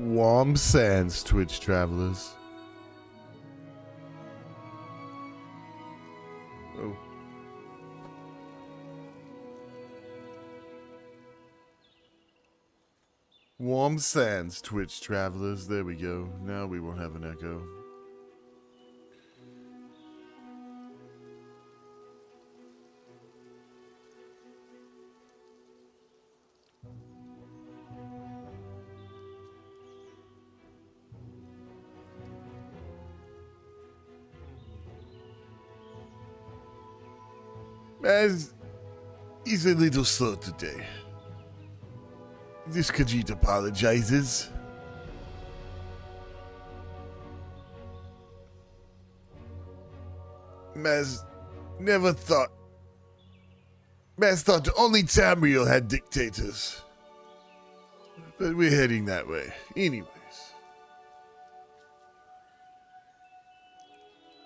Warm sands, Twitch travelers. Oh. Warm sands, Twitch travelers. There we go. Now we won't have an echo. As he's a little slow today. This Khajiit apologizes. Maz thought only Tamriel had dictators. But we're heading that way. Anyways.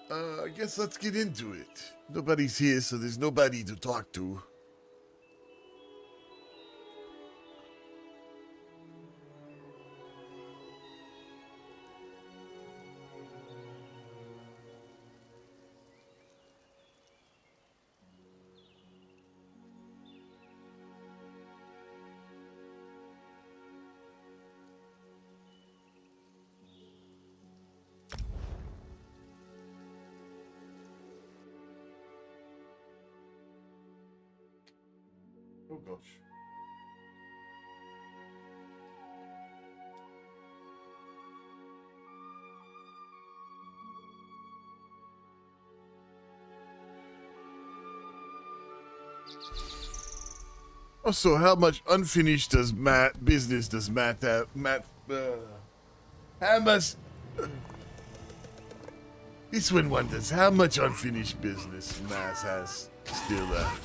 I guess let's get into it. Nobody's here, so there's nobody to talk to. Oh gosh. Also, how much unfinished business does Matt have? How much? This one wonders how much unfinished business Maz has still left.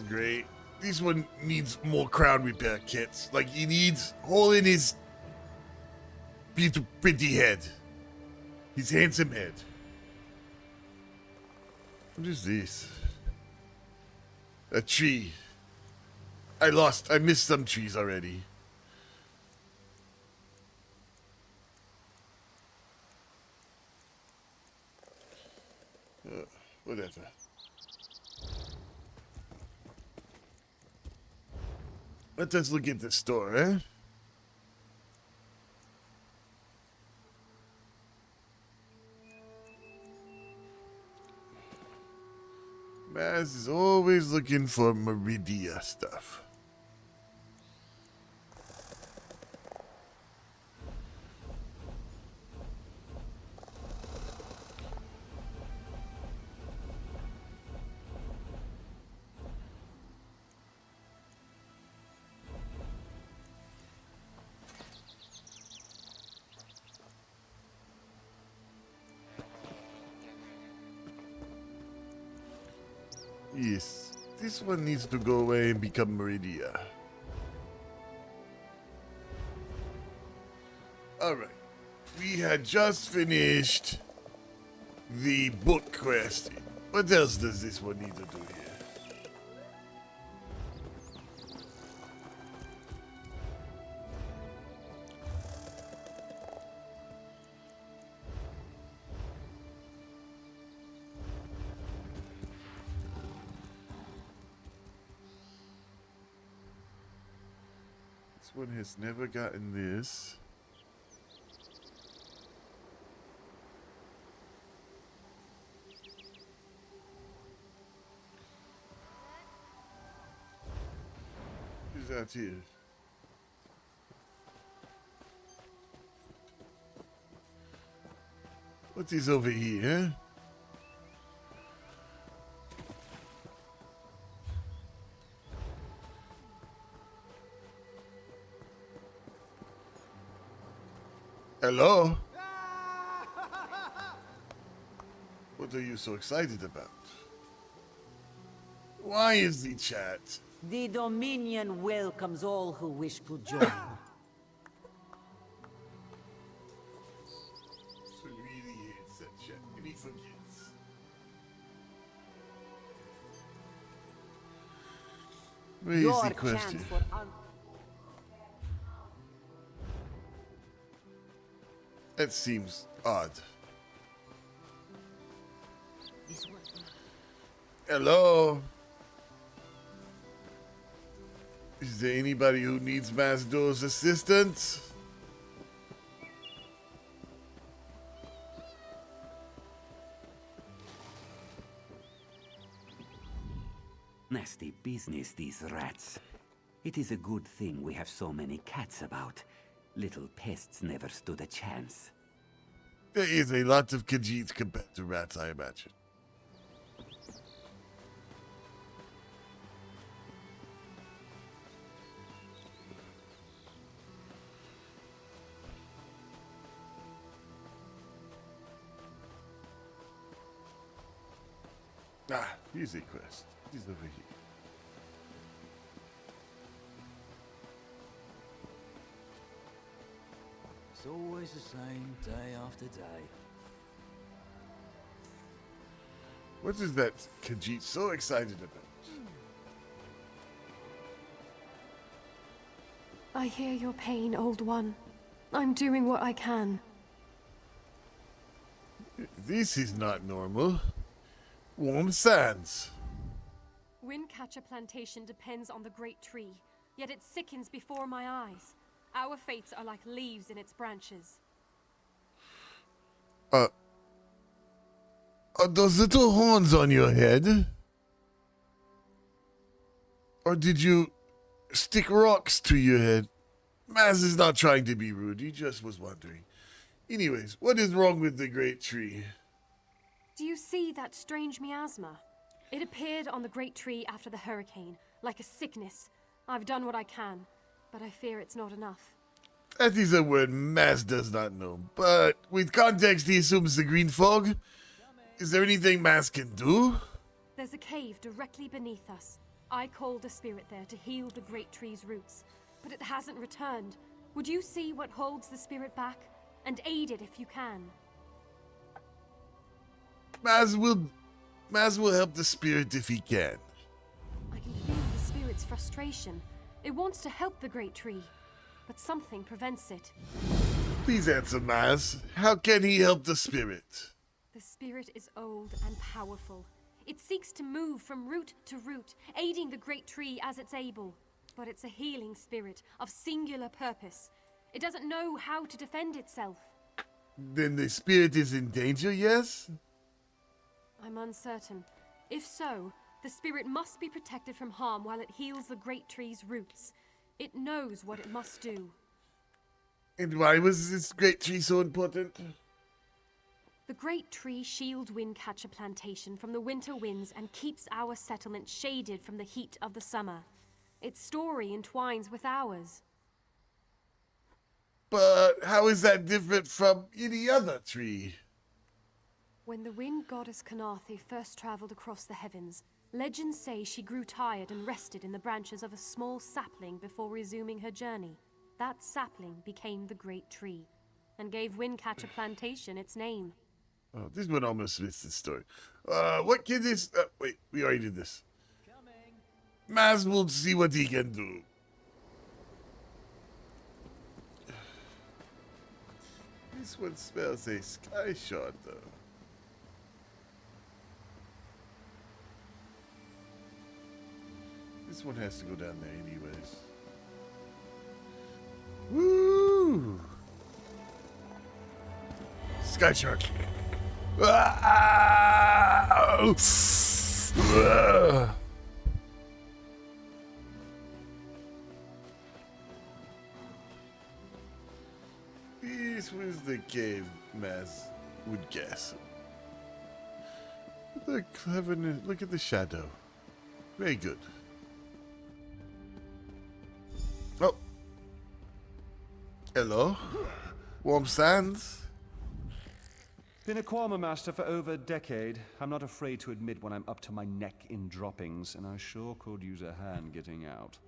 Great. This one needs more crown repair kits. Like, he needs hole in his pretty head. His handsome head. What is this? A tree. I missed some trees already. Whatever. Let us look at the store, eh? Maz is always looking for Meridia stuff. Yes, this one needs to go away and become Meridia. Alright, we had just finished the book quest. What else does this one need to do here? This one has never gotten this. Who's out here? What is over here? Hello? What are you so excited about? Why is the chat The Dominion welcomes all who wish to join. So really hates that shit, and he forgets. Where is Your the chance question? for That seems odd. this one. Hello? Is there anybody who needs Mazdor's assistance? Nasty business, these rats. It is a good thing we have so many cats about. Little pests never stood a chance. There is a lot of Khajiits compared to rats, I imagine. Ah, here's a quest. It is over here. It's always the same, day after day. What is that Khajiit so excited about? I hear your pain, Old One. I'm doing what I can. This is not normal. Warm sands. Windcatcher Plantation depends on the great tree, yet it sickens before my eyes. Our fates are like leaves in its branches. Are those little horns on your head? Or did you stick rocks to your head? Maz is not trying to be rude, he just was wondering. Anyways, what is wrong with the great tree? Do you see that strange miasma? It appeared on the great tree after the hurricane, like a sickness. I've done what I can, but I fear it's not enough. That is a word Maz does not know, but with context he assumes the green fog. Is there anything Maz can do? There's a cave directly beneath us. I called a spirit there to heal the great tree's roots, but it hasn't returned. Would you see what holds the spirit back? And aid it if you can. Maz will help the spirit if he can. I can feel the spirit's frustration. It wants to help the great tree, but something prevents it. Please answer, Maz. How can he help the spirit? The spirit is old and powerful. It seeks to move from root to root, aiding the great tree as it's able. But it's a healing spirit of singular purpose. It doesn't know how to defend itself. Then the spirit is in danger, yes? I'm uncertain. If so, the spirit must be protected from harm while it heals the great tree's roots. It knows what it must do. And why was this great tree so important? The great tree shields Windcatcher Plantation from the winter winds and keeps our settlement shaded from the heat of the summer. Its story entwines with ours. But how is that different from any other tree? When the wind goddess Kanathi first traveled across the heavens, legends say she grew tired and rested in the branches of a small sapling before resuming her journey. That sapling became the great tree, and gave Windcatcher Plantation its name. Oh, this one almost missed the story. What can this... wait, we already did this. Maz will see what he can do. This one smells a sky shot, though. This one has to go down there anyways. Woo! Sky shark. Ah! Ah! This was the cave, Maz would guess. The cleverness. Look at the shadow. Very good. Oh. Hello. Warm sands. Been a Kwama master for over a decade. I'm not afraid to admit when I'm up to my neck in droppings, and I sure could use a hand getting out.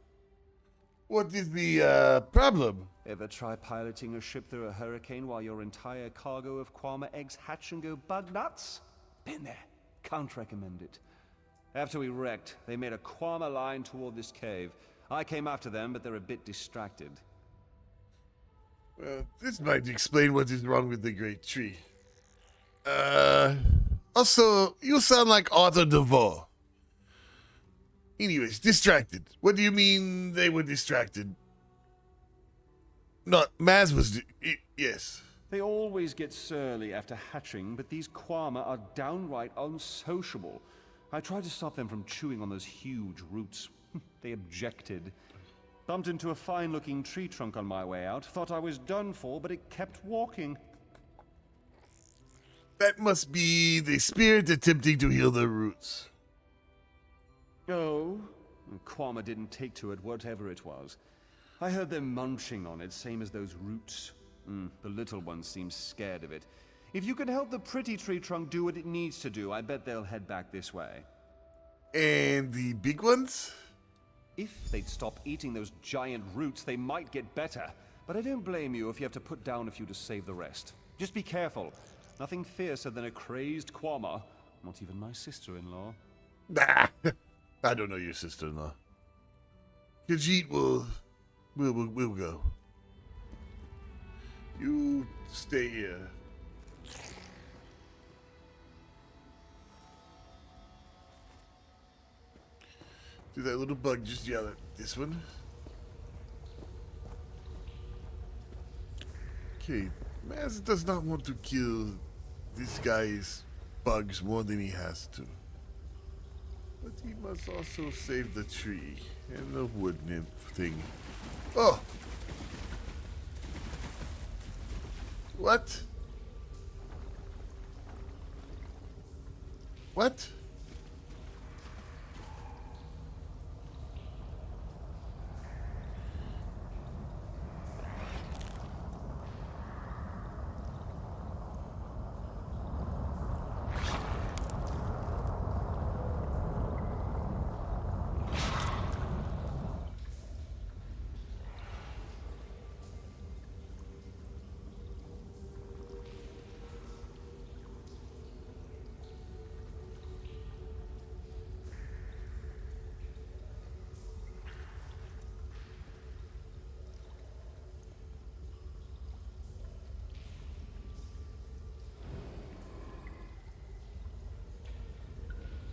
What is the problem? Ever try piloting a ship through a hurricane while your entire cargo of Kwama eggs hatch and go bug nuts? Been there. Can't recommend it. After we wrecked, they made a Kwama line toward this cave. I came after them, but they're a bit distracted. Well, this might explain what is wrong with the great tree. Also, you sound like Arthur DeVore. Anyways, distracted. What do you mean they were distracted? Not Maz was. Yes. They always get surly after hatching, but these Kwama are downright unsociable. I tried to stop them from chewing on those huge roots. They objected. Bumped into a fine-looking tree trunk on my way out. Thought I was done for, but it kept walking. That must be the spirit attempting to heal the roots. Oh? Kwama didn't take to it, whatever it was. I heard them munching on it, same as those roots. The little one seems scared of it. If you can help the pretty tree trunk do what it needs to do, I bet they'll head back this way. And the big ones? If they'd stop eating those giant roots, they might get better. But I don't blame you if you have to put down a few to save the rest. Just be careful. Nothing fiercer than a crazed Kwama. Not even my sister-in-law. Nah, I don't know your sister-in-law. Khajiit will go. You stay here. Do that little bug just yell at this one? Okay, Maz does not want to kill this guy's bugs more than he has to. But he must also save the tree and the wood nymph thing. Oh! What? What?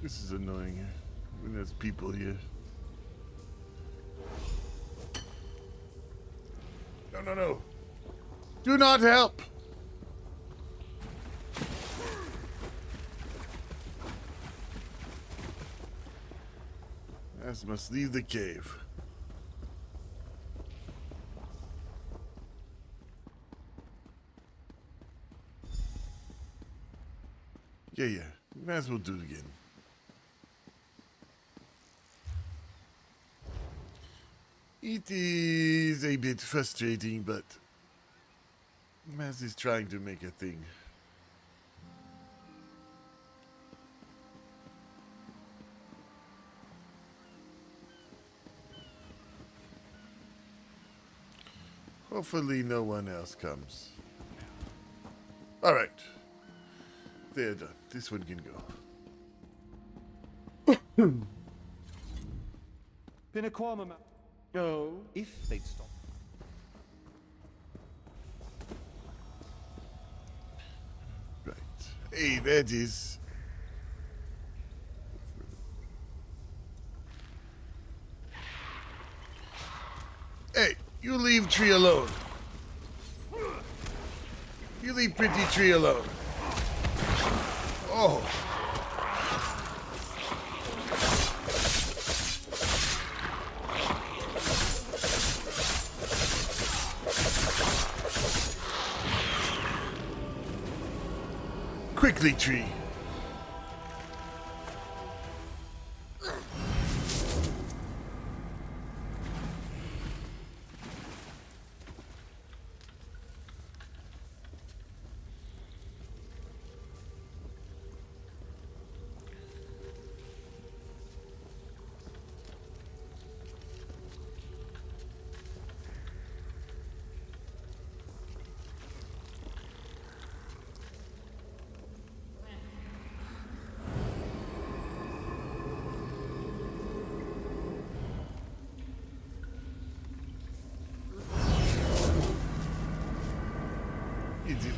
This is annoying when there's people here. No, no, no. Do not help. Maz must leave the cave. Yeah. Maz will do it again. It is a bit frustrating, but Maz is trying to make a thing. Hopefully no one else comes. Alright. They're done. This one can go. Been a Kwama man. No. If they'd stop. Right. Hey, that is. Hey, you leave tree alone. You leave pretty tree alone. Oh. Quickly, tree.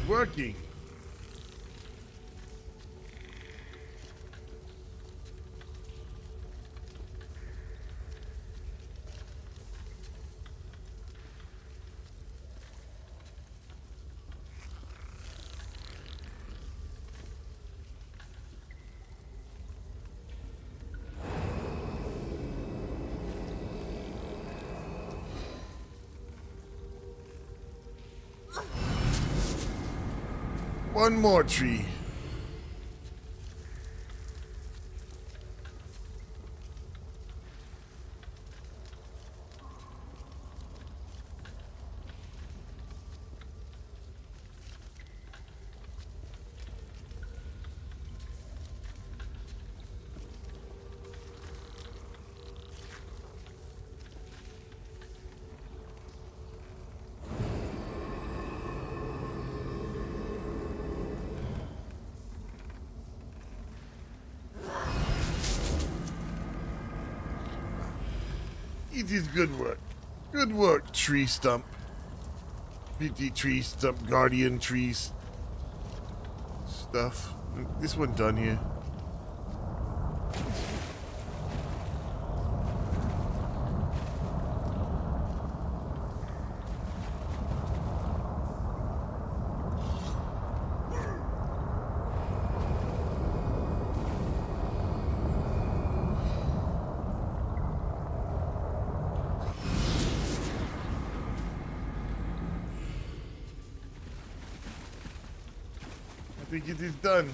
working. One more tree. It is good work. Good work, tree stump. PT tree stump, guardian trees stuff. This one done here. I think it is done.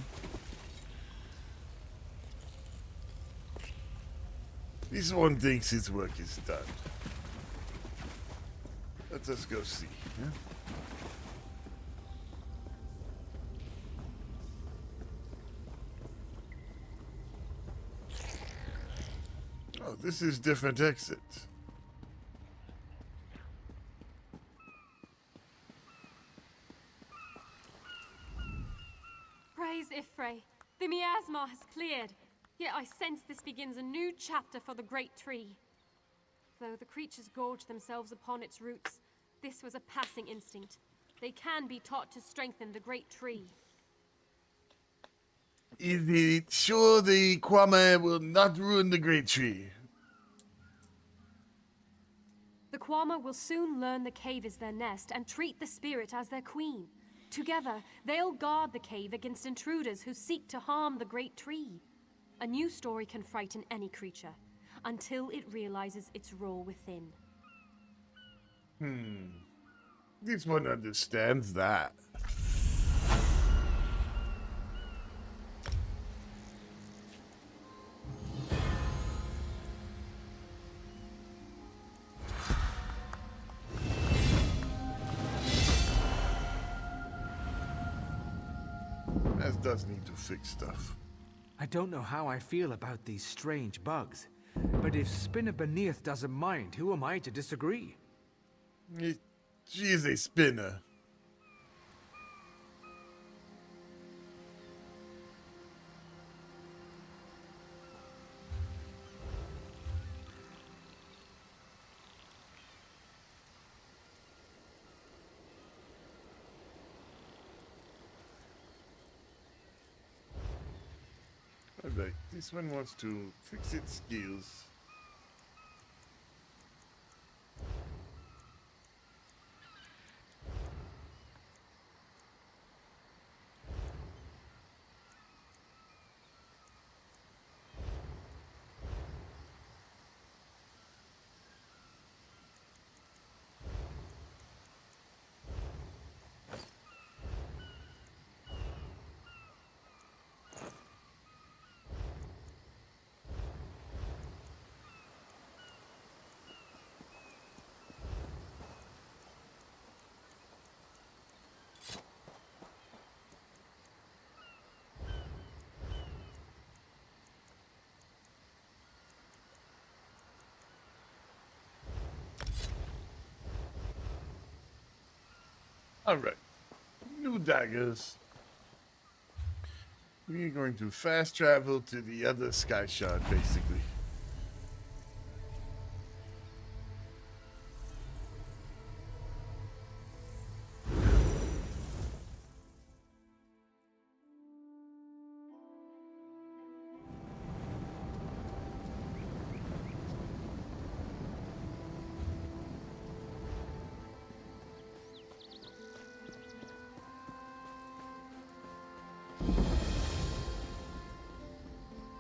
This one thinks his work is done. Let us go see. Yeah? Oh, this is different exit. Praise Ifrey. The miasma has cleared. Yet I sense this begins a new chapter for the great tree. Though the creatures gorge themselves upon its roots, this was a passing instinct. They can be taught to strengthen the great tree. Is it sure the Kwame will not ruin the great tree? The Kwama will soon learn the cave is their nest and treat the spirit as their queen. Together, they'll guard the cave against intruders who seek to harm the great tree. A new story can frighten any creature, until it realizes its role within. This one understands that. Maz does need to fix stuff. I don't know how I feel about these strange bugs, but if Spinner Beneath doesn't mind, who am I to disagree? She is a spinner. Alright, this one wants to fix its skills. Alright, new daggers. We're going to fast travel to the other sky shard, basically.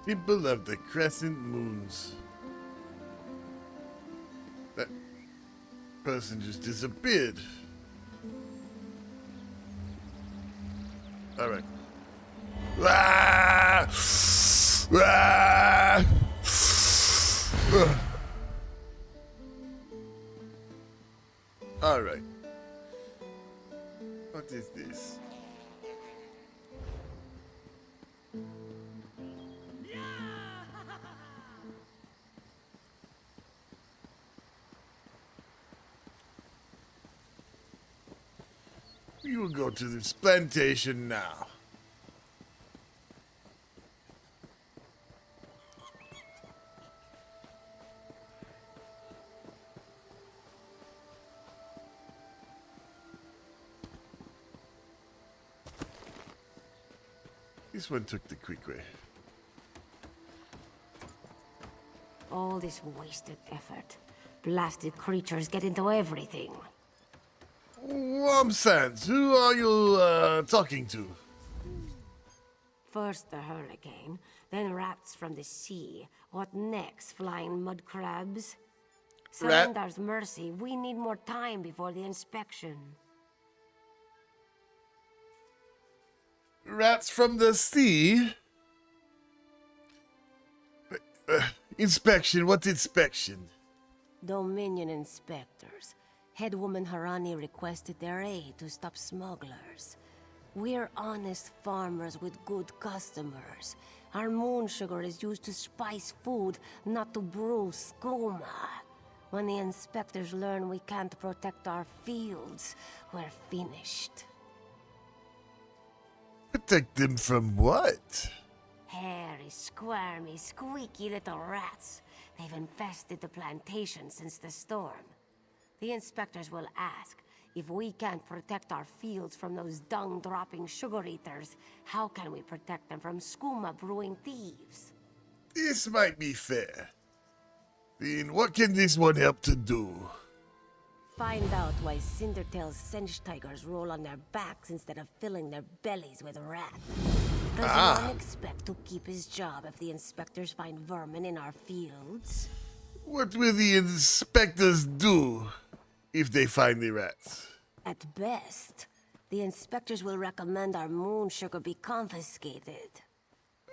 Temple of the Crescent Moons. That person just disappeared. Alright. Ah! Ah! Alright. What is this? We will go to this plantation now. This one took the quick way. All this wasted effort. Blasted creatures get into everything. Womsans, who are you talking to? First the hurricane, then rats from the sea. What next? Flying mud crabs? Surrender's mercy. We need more time before the inspection. Rats from the sea? Inspection? What inspection? Dominion inspectors. Headwoman Harani requested their aid to stop smugglers. We're honest farmers with good customers. Our moon sugar is used to spice food, not to brew skooma. When the inspectors learn we can't protect our fields, we're finished. Protect them from what? Hairy, squirmy, squeaky little rats. They've infested the plantation since the storm. The inspectors will ask, if we can't protect our fields from those dung-dropping sugar-eaters, how can we protect them from skooma-brewing thieves? This might be fair. Then what can this one help to do? Find out why Cindertail's Sench tigers roll on their backs instead of filling their bellies with rat. Does one expect to keep his job if the inspectors find vermin in our fields? What will the inspectors do if they find the rats? At best, the inspectors will recommend our moon sugar be confiscated.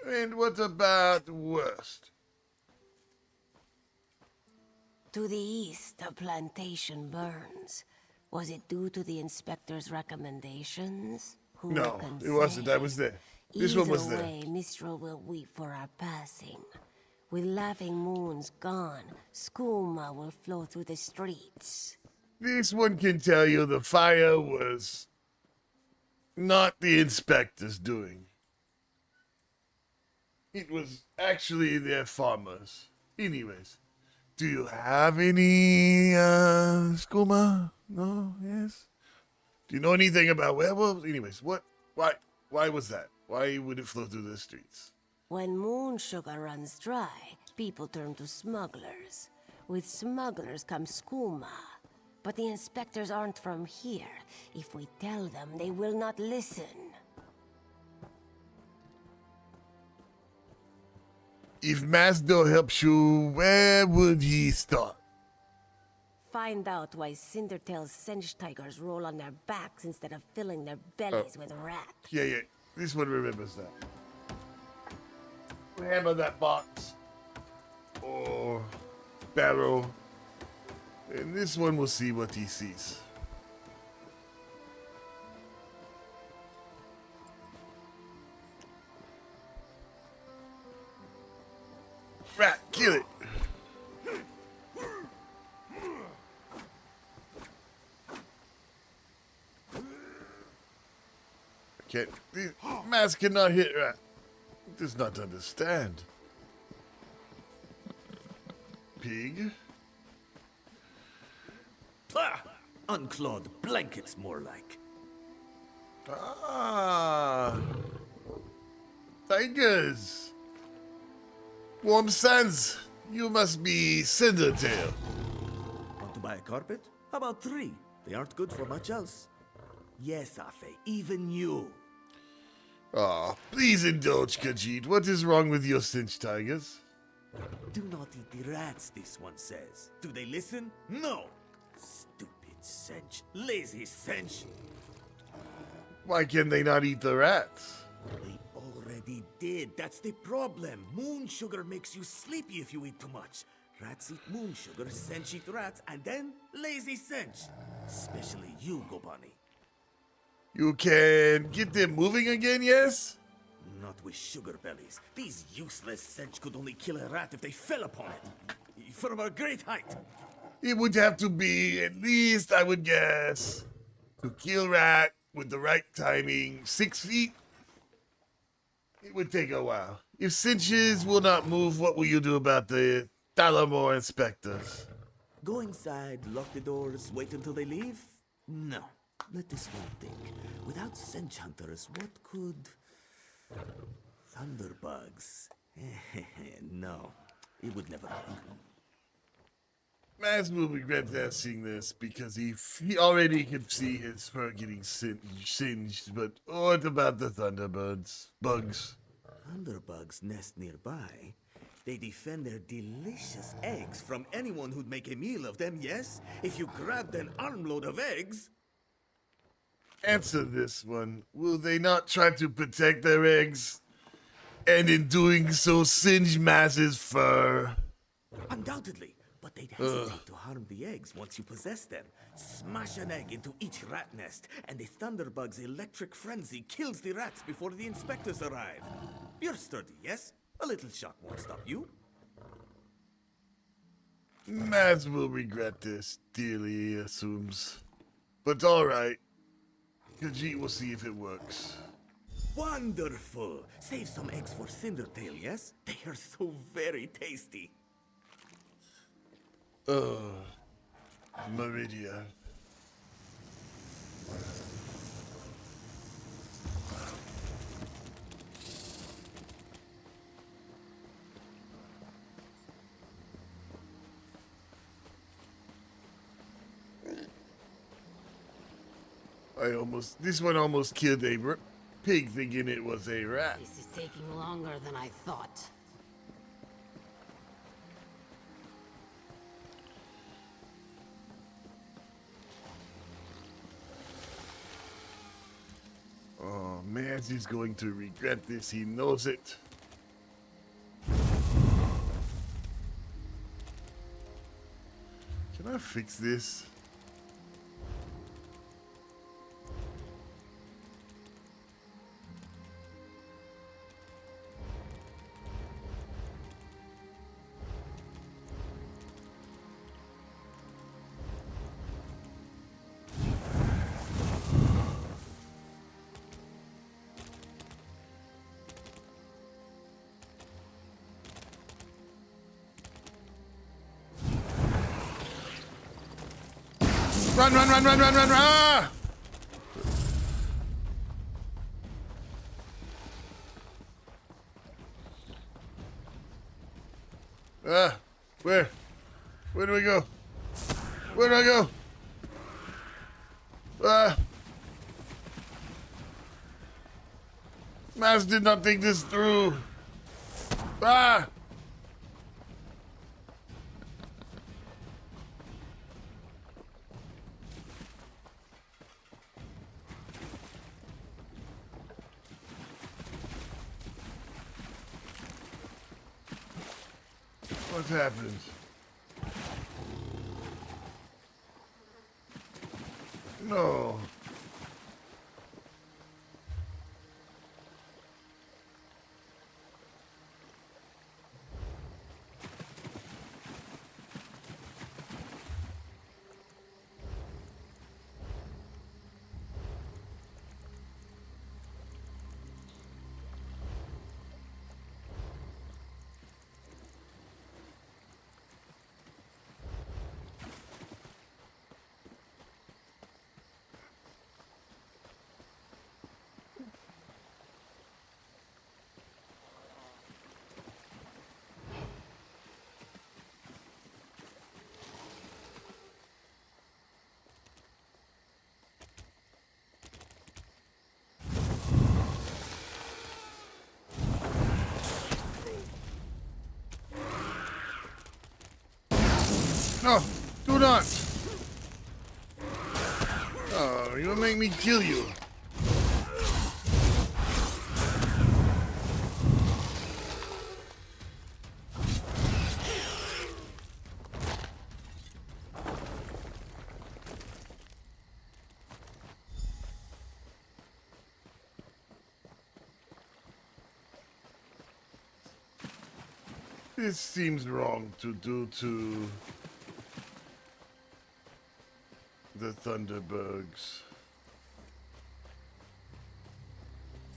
And what about worst? To the east, the plantation burns. Was it due to the inspector's recommendations? Who No, can it wasn't. say? I was there. This one was Either there. way, Mistral will weep for our passing. With laughing moons gone, skooma will flow through the streets. This one can tell you the fire was not the inspectors doing. It was actually their farmers. Anyways, do you have any skooma? No? Yes? Do you know anything about werewolves? Anyways, why was that? Why would it flow through the streets? When moon sugar runs dry, people turn to smugglers. With smugglers comes skooma. But the inspectors aren't from here. If we tell them, they will not listen. If Masdo helps you, where would he start? Find out why Cindertail's Sench tigers roll on their backs instead of filling their bellies with rat. Yeah. This one remembers that. Hammer that box. Or barrel. And this one will see what he sees. Rat, kill it. Can't. Maz cannot hit rat. He does not understand. Pig. Pah! Unclawed blankets, more like. Ah. Tigers. Warm sands. You must be Cindertail. Want to buy a carpet? How about 3? They aren't good for much else. Yes, Afe, even you. Aw, Please indulge, Khajiit. What is wrong with your cinch tigers? Do not eat the rats, this one says. Do they listen? No! Stupid cinch. Lazy cinch. Why can they not eat the rats? They already did. That's the problem. Moon sugar makes you sleepy if you eat too much. Rats eat moon sugar, cinch eat rats, and then lazy cinch. Especially you, Gobani. You can get them moving again, yes? Not with sugar bellies. These useless cinch could only kill a rat if they fell upon it. From a great height. It would have to be, at least, I would guess, to kill rat with the right timing, 6 feet. It would take a while. If cinches will not move, what will you do about the Talamore inspectors? Go inside, lock the doors, wait until they leave? No. Let this one think. Without cinch hunters, what could... Thunderbugs? No. It would never work. Maz will regret asking this because he already could see his fur getting singed, but what about the Thunderbirds? Bugs? Thunderbugs nest nearby. They defend their delicious eggs from anyone who'd make a meal of them, yes? If you grabbed an armload of eggs... Answer this one. Will they not try to protect their eggs? And in doing so, singe Maz's fur? Undoubtedly. But they'd hesitate to harm the eggs once you possess them. Smash an egg into each rat nest, and the Thunderbug's electric frenzy kills the rats before the inspectors arrive. You're sturdy, yes? A little shock won't stop you. Maz will regret this, dearly he assumes. But alright. Khajiit will see if it works. Wonderful! Save some eggs for Cindertail, yes? They are so very tasty. Meridia. This one almost killed a pig thinking it was a rat. This is taking longer than I thought. Oh, Maz is going to regret this. He knows it. Can I fix this? Run, run, run, run, run, run, run! Ah! Where? Where do we go? Where do I go? Maz did not think this through. Ah! What happened? No. Oh, do not! Oh, you'll make me kill you. This seems wrong to do to the Thunderbugs.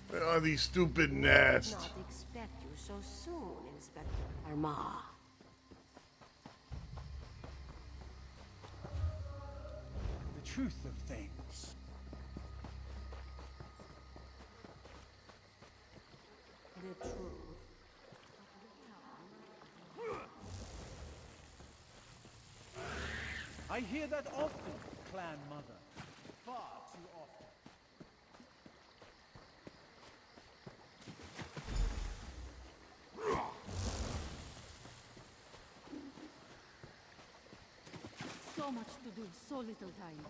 Where are these stupid nests? Not expect you so soon, Inspector Armah. The truth of things. The truth. I hear that often, Clan Mother. Far too often. So much to do, so little time.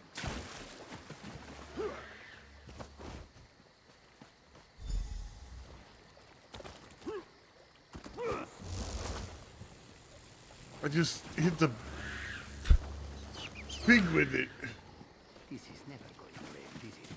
I just hit the pig with it. This is never going to end, is it?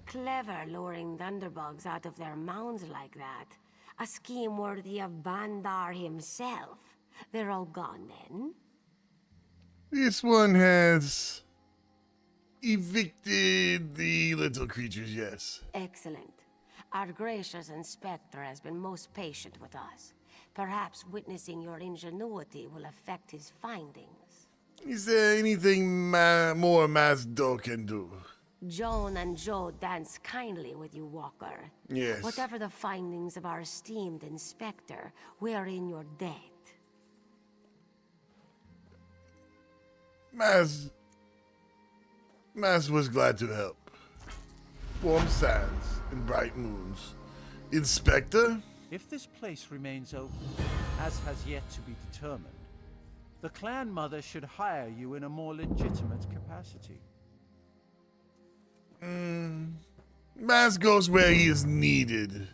Clever luring thunderbugs out of their mounds like that. A scheme worthy of Bandar himself. They're all gone then? This one has evicted the little creatures, yes. Excellent. Our gracious inspector has been most patient with us. Perhaps witnessing your ingenuity will affect his findings. Is there anything more Mazdo can do? Joan and Joe dance kindly with you, Walker. Yes. Whatever the findings of our esteemed inspector, we are in your debt. Maz was glad to help. Warm sands and bright moons. Inspector? If this place remains open, as has yet to be determined, the Clan Mother should hire you in a more legitimate capacity. Maz goes where he is needed.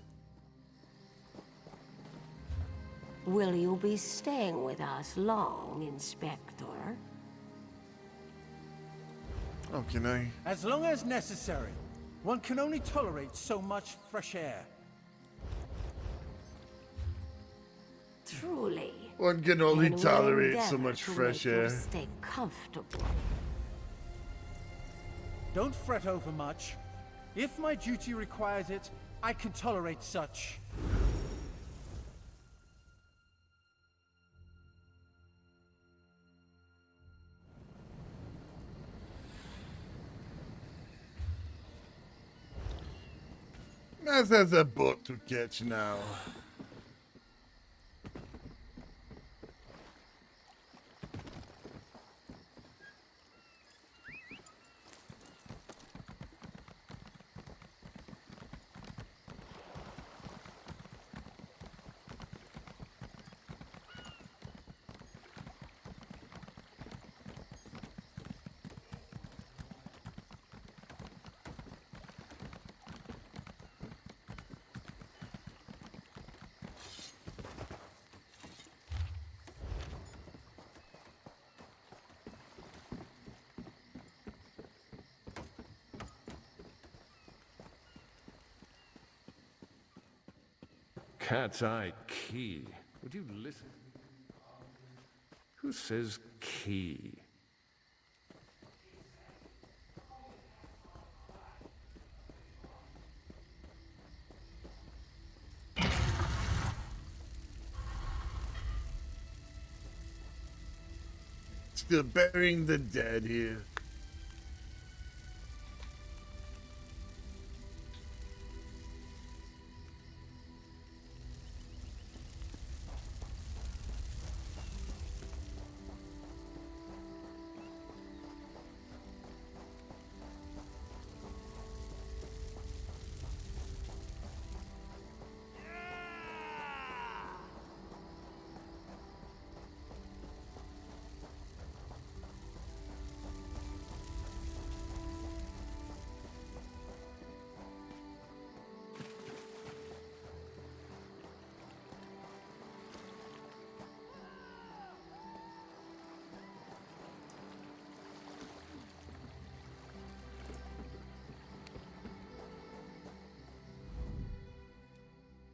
Will you be staying with us long, Inspector? Oh, can I? As long as necessary. One can only tolerate so much fresh air. Truly. One can only And we tolerate so endeavor much to fresh make you air. Stay comfortable. Don't fret over much. If my duty requires it, I can tolerate such. Maz has a boat to catch now. Cat's eye key. Would you listen? Who says key? Still burying the dead here.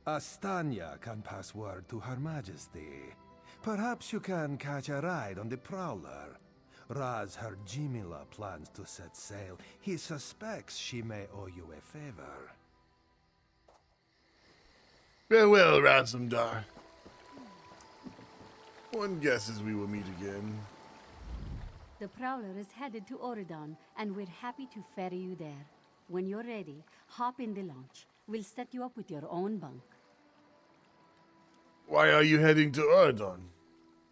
Astanya can pass word to Her Majesty. Perhaps you can catch a ride on the Prowler. Raz her Jimila plans to set sail. He suspects she may owe you a favor. Farewell, Ransomdar. One guesses we will meet again. The Prowler is headed to Oridon, and we're happy to ferry you there. When you're ready, hop in the launch. We'll set you up with your own bunk. Why are you heading to Oridon?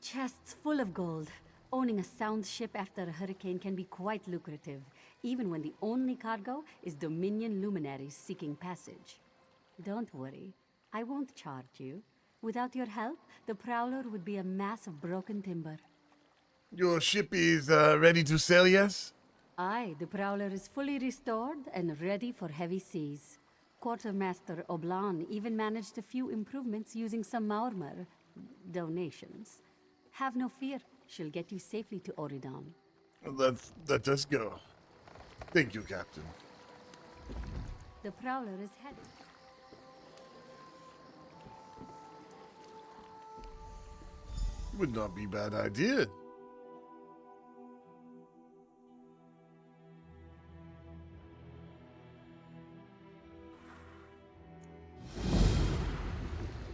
Chests full of gold. Owning a sound ship after a hurricane can be quite lucrative, even when the only cargo is Dominion luminaries seeking passage. Don't worry, I won't charge you. Without your help, the Prowler would be a mass of broken timber. Your ship is ready to sail, yes? Aye, the Prowler is fully restored and ready for heavy seas. Quartermaster Oblan even managed a few improvements using some Maormer donations. Have no fear, she'll get you safely to Oridon. Let us go. Thank you, Captain. The Prowler is headed. Would not be a bad idea.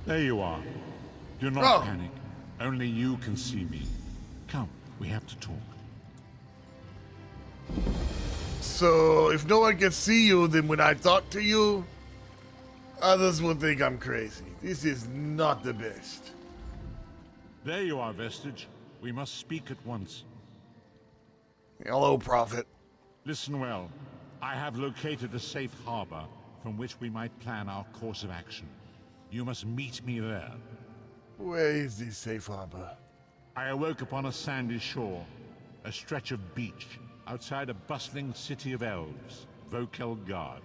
There you are. Do not panic. Only you can see me. Come, we have to talk. So, if no one can see you, then when I talk to you, others will think I'm crazy. This is not the best. There you are, Vestige. We must speak at once. Hello, Prophet. Listen well. I have located a safe harbor from which we might plan our course of action. You must meet me there. Where is this safe harbor? I awoke upon a sandy shore, a stretch of beach, outside a bustling city of elves, Vokelgard.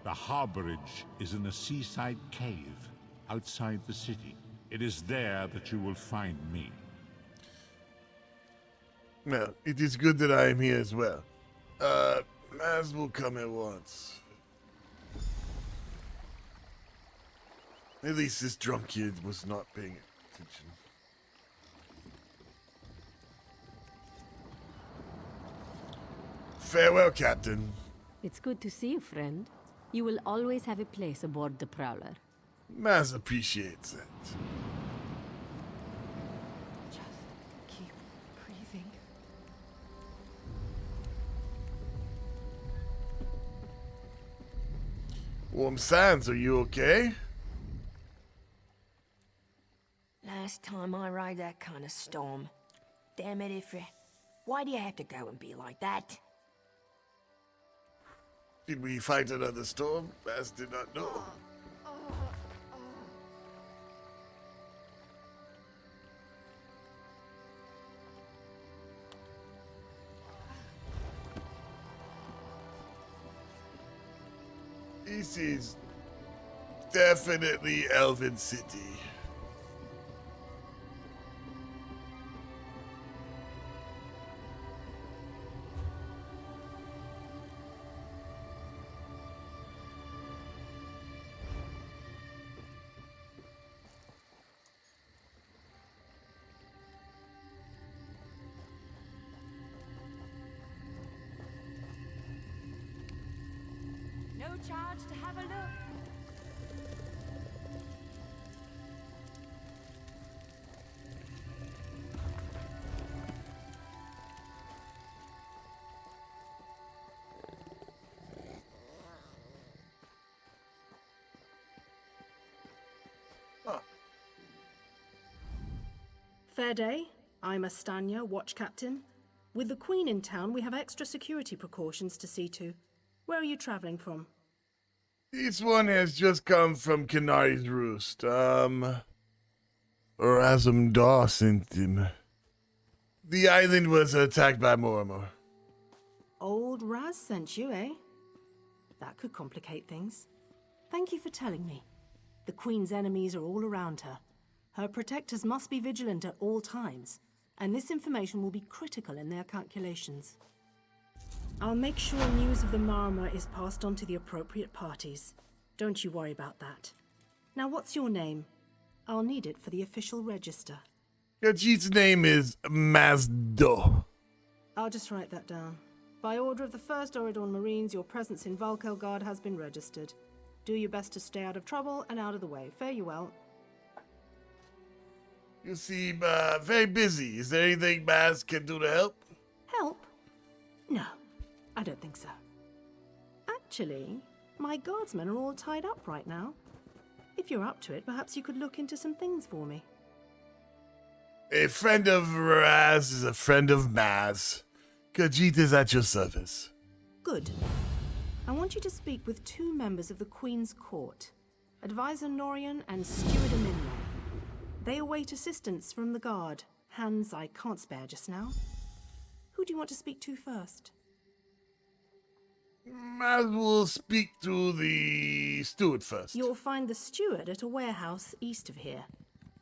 The harborage is in a seaside cave, outside the city. It is there that you will find me. Well, it is good that I am here as well. Maz will come at once. At least this drunk kid was not paying attention. Farewell, Captain. It's good to see you, friend. You will always have a place aboard the Prowler. Maz appreciates it. Just keep breathing. Warm Sands, are you okay? Last time I ride that kind of storm. Damn it, Ifrit. Why do you have to go and be like that? Did we fight another storm? Maz did not know. This is definitely Elven City. No charge to have a look. Fair day. I'm Astanya, watch captain. With the Queen in town, we have extra security precautions to see to. Where are you traveling from? This one has just come from Canari's Roost. Razum Daw sent him. The island was attacked by Mormor. Old Raz sent you, eh? That could complicate things. Thank you for telling me. The Queen's enemies are all around her. Her protectors must be vigilant at all times, and this information will be critical in their calculations. I'll make sure news of the Marmor is passed on to the appropriate parties. Don't you worry about that. Now, what's your name? I'll need it for the official register. Khajiit's name is Mazdo. I'll just write that down. By order of the 1st Oridon Marines, your presence in Valkelgard has been registered. Do your best to stay out of trouble and out of the way. Fare you well. You seem very busy. Is there anything Maz can do to help? Help? No, I don't think so. Actually, my guardsmen are all tied up right now. If you're up to it, perhaps you could look into some things for me. A friend of Raz is a friend of Maz. Khajiit is at your service. Good. I want you to speak with 2 members of the Queen's Court, Advisor Norian and Steward Aminra. They await assistance from the guard, hands I can't spare just now. Who do you want to speak to first? Maz will speak to the steward first. You'll find the steward at a warehouse east of here.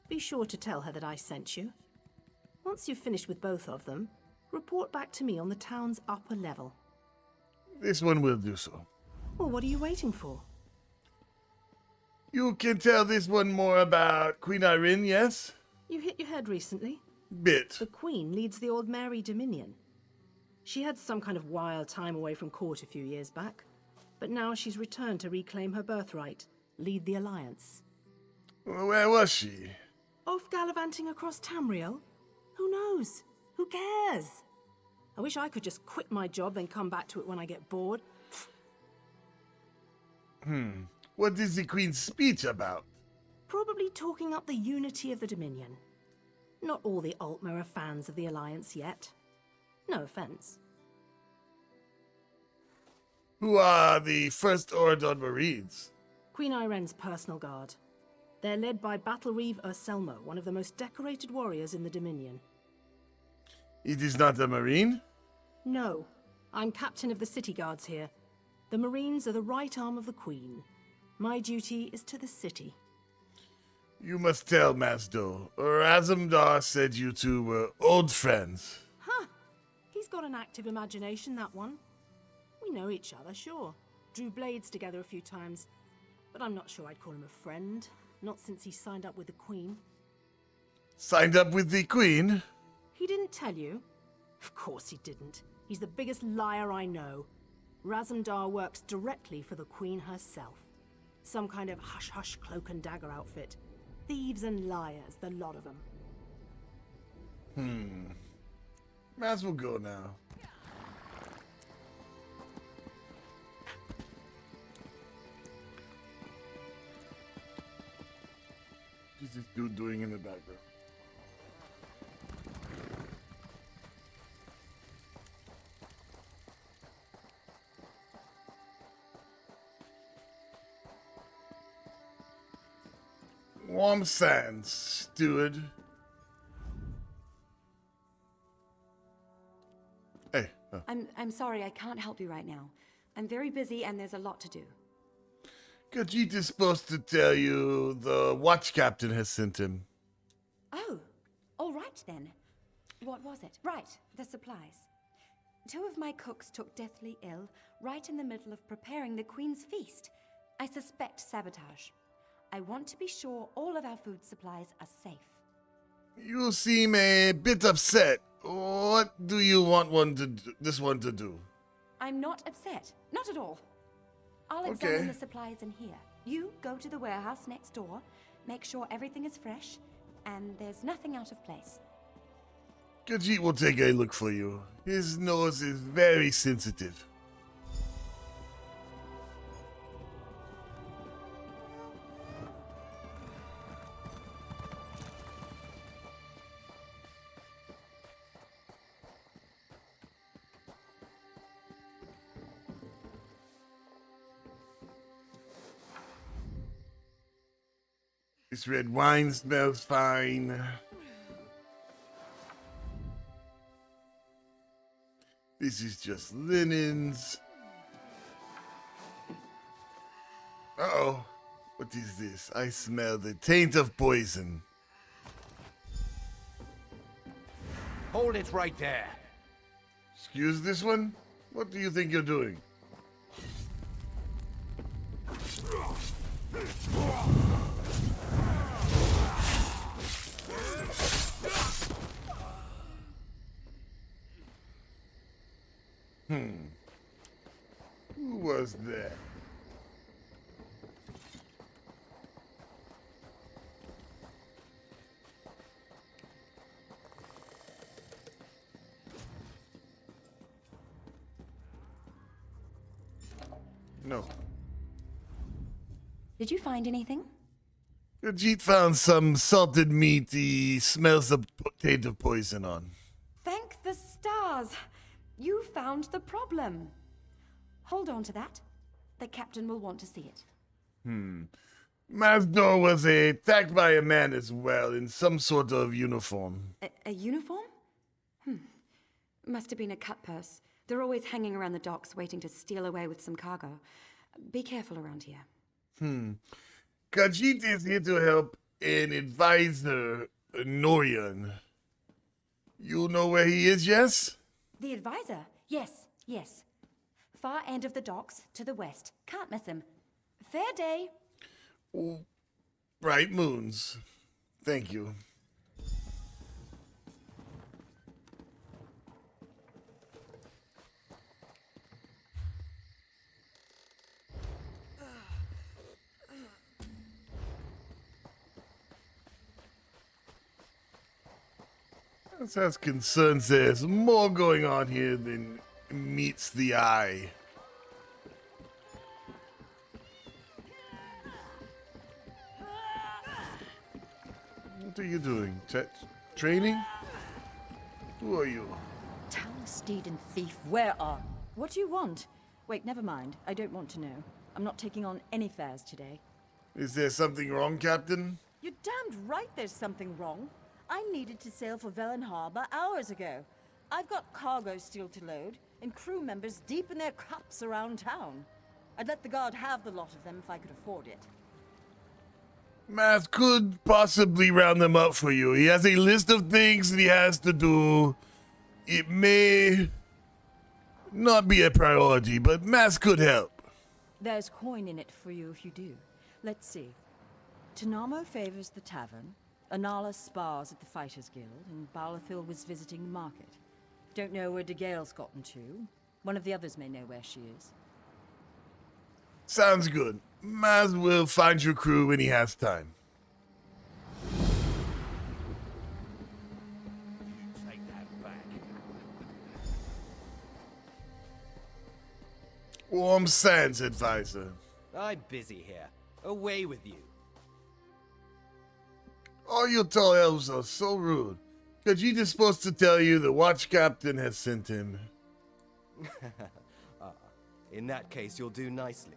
Be sure to tell her that I sent you. Once you've finished with both of them, report back to me on the town's upper level. This one will do so. Well, what are you waiting for? You can tell this one more about Queen Irene, yes? You hit your head recently? Bit. The Queen leads the Old Mary Dominion. She had some kind of wild time away from court a few years back, but now she's returned to reclaim her birthright, lead the Alliance. Where was she? Off gallivanting across Tamriel? Who knows? Who cares? I wish I could just quit my job then come back to it when I get bored. What is the Queen's speech about? Probably talking up the unity of the Dominion. Not all the Altmer are fans of the Alliance yet. No offense. Who are the First Oridon Marines? Queen Irene's personal guard. They're led by Battle Reeve Urselmo, one of the most decorated warriors in the Dominion. It is not a Marine? No. I'm captain of the city guards here. The Marines are the right arm of the Queen. My duty is to the city. You must tell Mazdo. Razumdar said you two were old friends. Huh. He's got an active imagination, that one. We know each other, sure. Drew blades together a few times. But I'm not sure I'd call him a friend. Not since he signed up with the Queen. Signed up with the Queen? He didn't tell you? Of course he didn't. He's the biggest liar I know. Razumdar works directly for the Queen herself. Some kind of hush-hush cloak and dagger outfit. Thieves and liars, the lot of them. Maz will go now. What's this dude doing in the background? Warm sands, steward. Hey. I'm sorry, I can't help you right now. I'm very busy and there's a lot to do. Khajiit is supposed to tell you the watch captain has sent him. Oh, all right then. What was it? Right, the supplies. 2 of my cooks took deathly ill right in the middle of preparing the Queen's feast. I suspect sabotage. I want to be sure all of our food supplies are safe. You seem a bit upset. What do you want this one to do? I'm not upset. Not at all. I'll examine the supplies in here. You go to the warehouse next door, make sure everything is fresh, and there's nothing out of place. Khajiit will take a look for you. His nose is very sensitive. This red wine smells fine. This is just linens. Uh-oh. What is this? I smell the taint of poison. Hold it right there. Excuse this one? What do you think you're doing? Who was that? No. Did you find anything? Khajiit found some salted meat he smells the taint of poison on. Thank the stars! You found the problem. Hold on to that. The captain will want to see it. Mazdor was attacked by a man as well, in some sort of uniform. A uniform? Must have been a cut purse. They're always hanging around the docks waiting to steal away with some cargo. Be careful around here. Khajiit is here to help an advisor, Norian. You know where he is, yes? The advisor? Yes, yes. Far end of the docks, to the west. Can't miss him. Fair day. Bright moons. Thank you. As far as concerns, there's more going on here than meets the eye. What are you doing? Training? Who are you? Town steed and thief, where are? What do you want? Wait, never mind. I don't want to know. I'm not taking on any fares today. Is there something wrong, Captain? You're damned right there's something wrong. I needed to sail for Velen Harbor hours ago. I've got cargo still to load, and crew members deep in their cups around town. I'd let the guard have the lot of them if I could afford it. Maz could possibly round them up for you. He has a list of things that he has to do. It may not be a priority, but Maz could help. There's coin in it for you if you do. Let's see. Tanamo favors the tavern, Anala spars at the Fighters Guild, and Balafil was visiting the market. Don't know where De Gale's gotten to. One of the others may know where she is. Sounds good. Maz will find your crew when he has time. Take that back. Warm sands, advisor. I'm busy here. Away with you. All you tall elves are so rude. Khajiit is supposed to tell you the watch captain has sent him. In that case, you'll do nicely.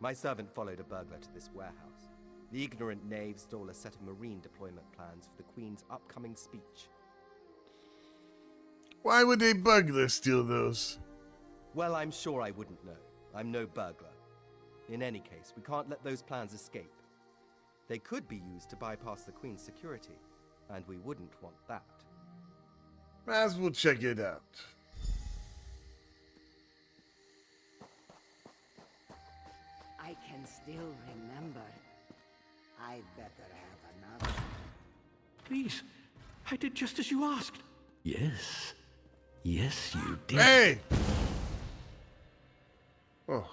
My servant followed a burglar to this warehouse. The ignorant knave stole a set of marine deployment plans for the Queen's upcoming speech. Why would a burglar steal those? Well, I'm sure I wouldn't know. I'm no burglar. In any case, we can't let those plans escape. They could be used to bypass the Queen's security, and we wouldn't want that. Maz will check it out. I can still remember. I'd better have another. Please, I did just as you asked. Yes. Yes, you did. Hey! Oh.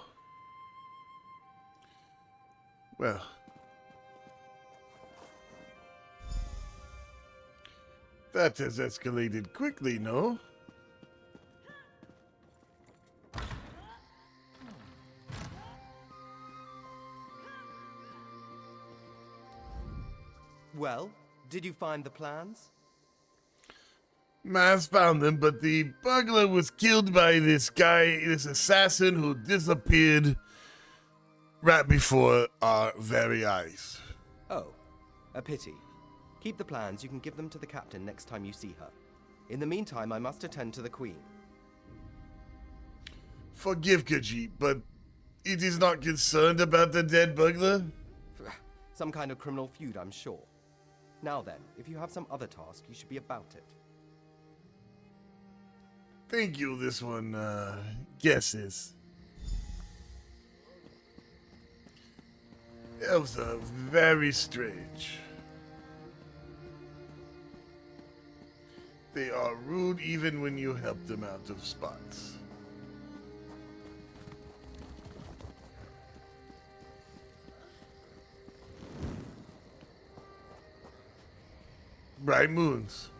Well. That has escalated quickly, no? Well, did you find the plans? Maz found them, but the burglar was killed by this guy, this assassin who disappeared right before our very eyes. Oh, A pity. Keep the plans, you can give them to the captain next time you see her. In the meantime, I must attend to the Queen. Forgive Khajiit, but it is not concerned about the dead burglar? Some kind of criminal feud, I'm sure. Now then, if you have some other task, you should be about it. Thank you, this one, guesses. Elves are very strange. They are rude even when you help them out of spots. Bright moons.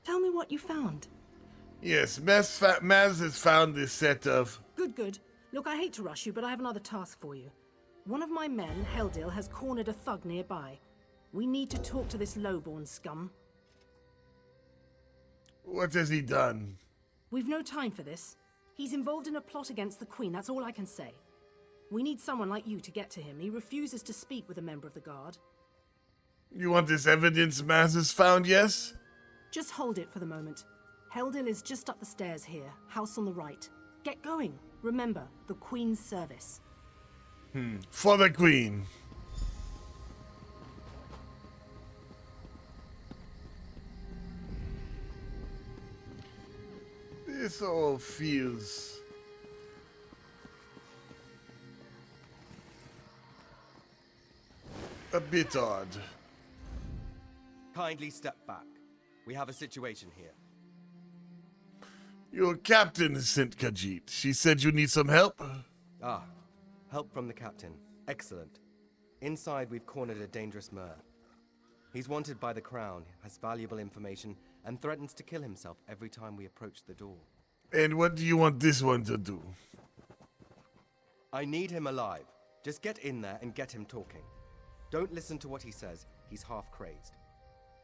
Tell me what you found. Yes, Maz has found this set of... Good, good. Look, I hate to rush you, but I have another task for you. One of my men, Heldil, has cornered a thug nearby. We need to talk to this lowborn scum. What has he done? We've no time for this. He's involved in a plot against the Queen, that's all I can say. We need someone like you to get to him. He refuses to speak with a member of the Guard. You want this evidence Maz has found, yes? Just hold it for the moment. Heldil is just up the stairs here, house on the right. Get going. Remember, the Queen's service. For the Queen. This all feels... a bit odd. Kindly step back. We have a situation here. Your captain sent Khajiit. She said you need some help? Ah, help from the captain. Excellent. Inside, we've cornered a dangerous Mer. He's wanted by the Crown, has valuable information, and threatens to kill himself every time we approach the door. And what do you want this one to do? I need him alive. Just get in there and get him talking. Don't listen to what he says. He's half crazed.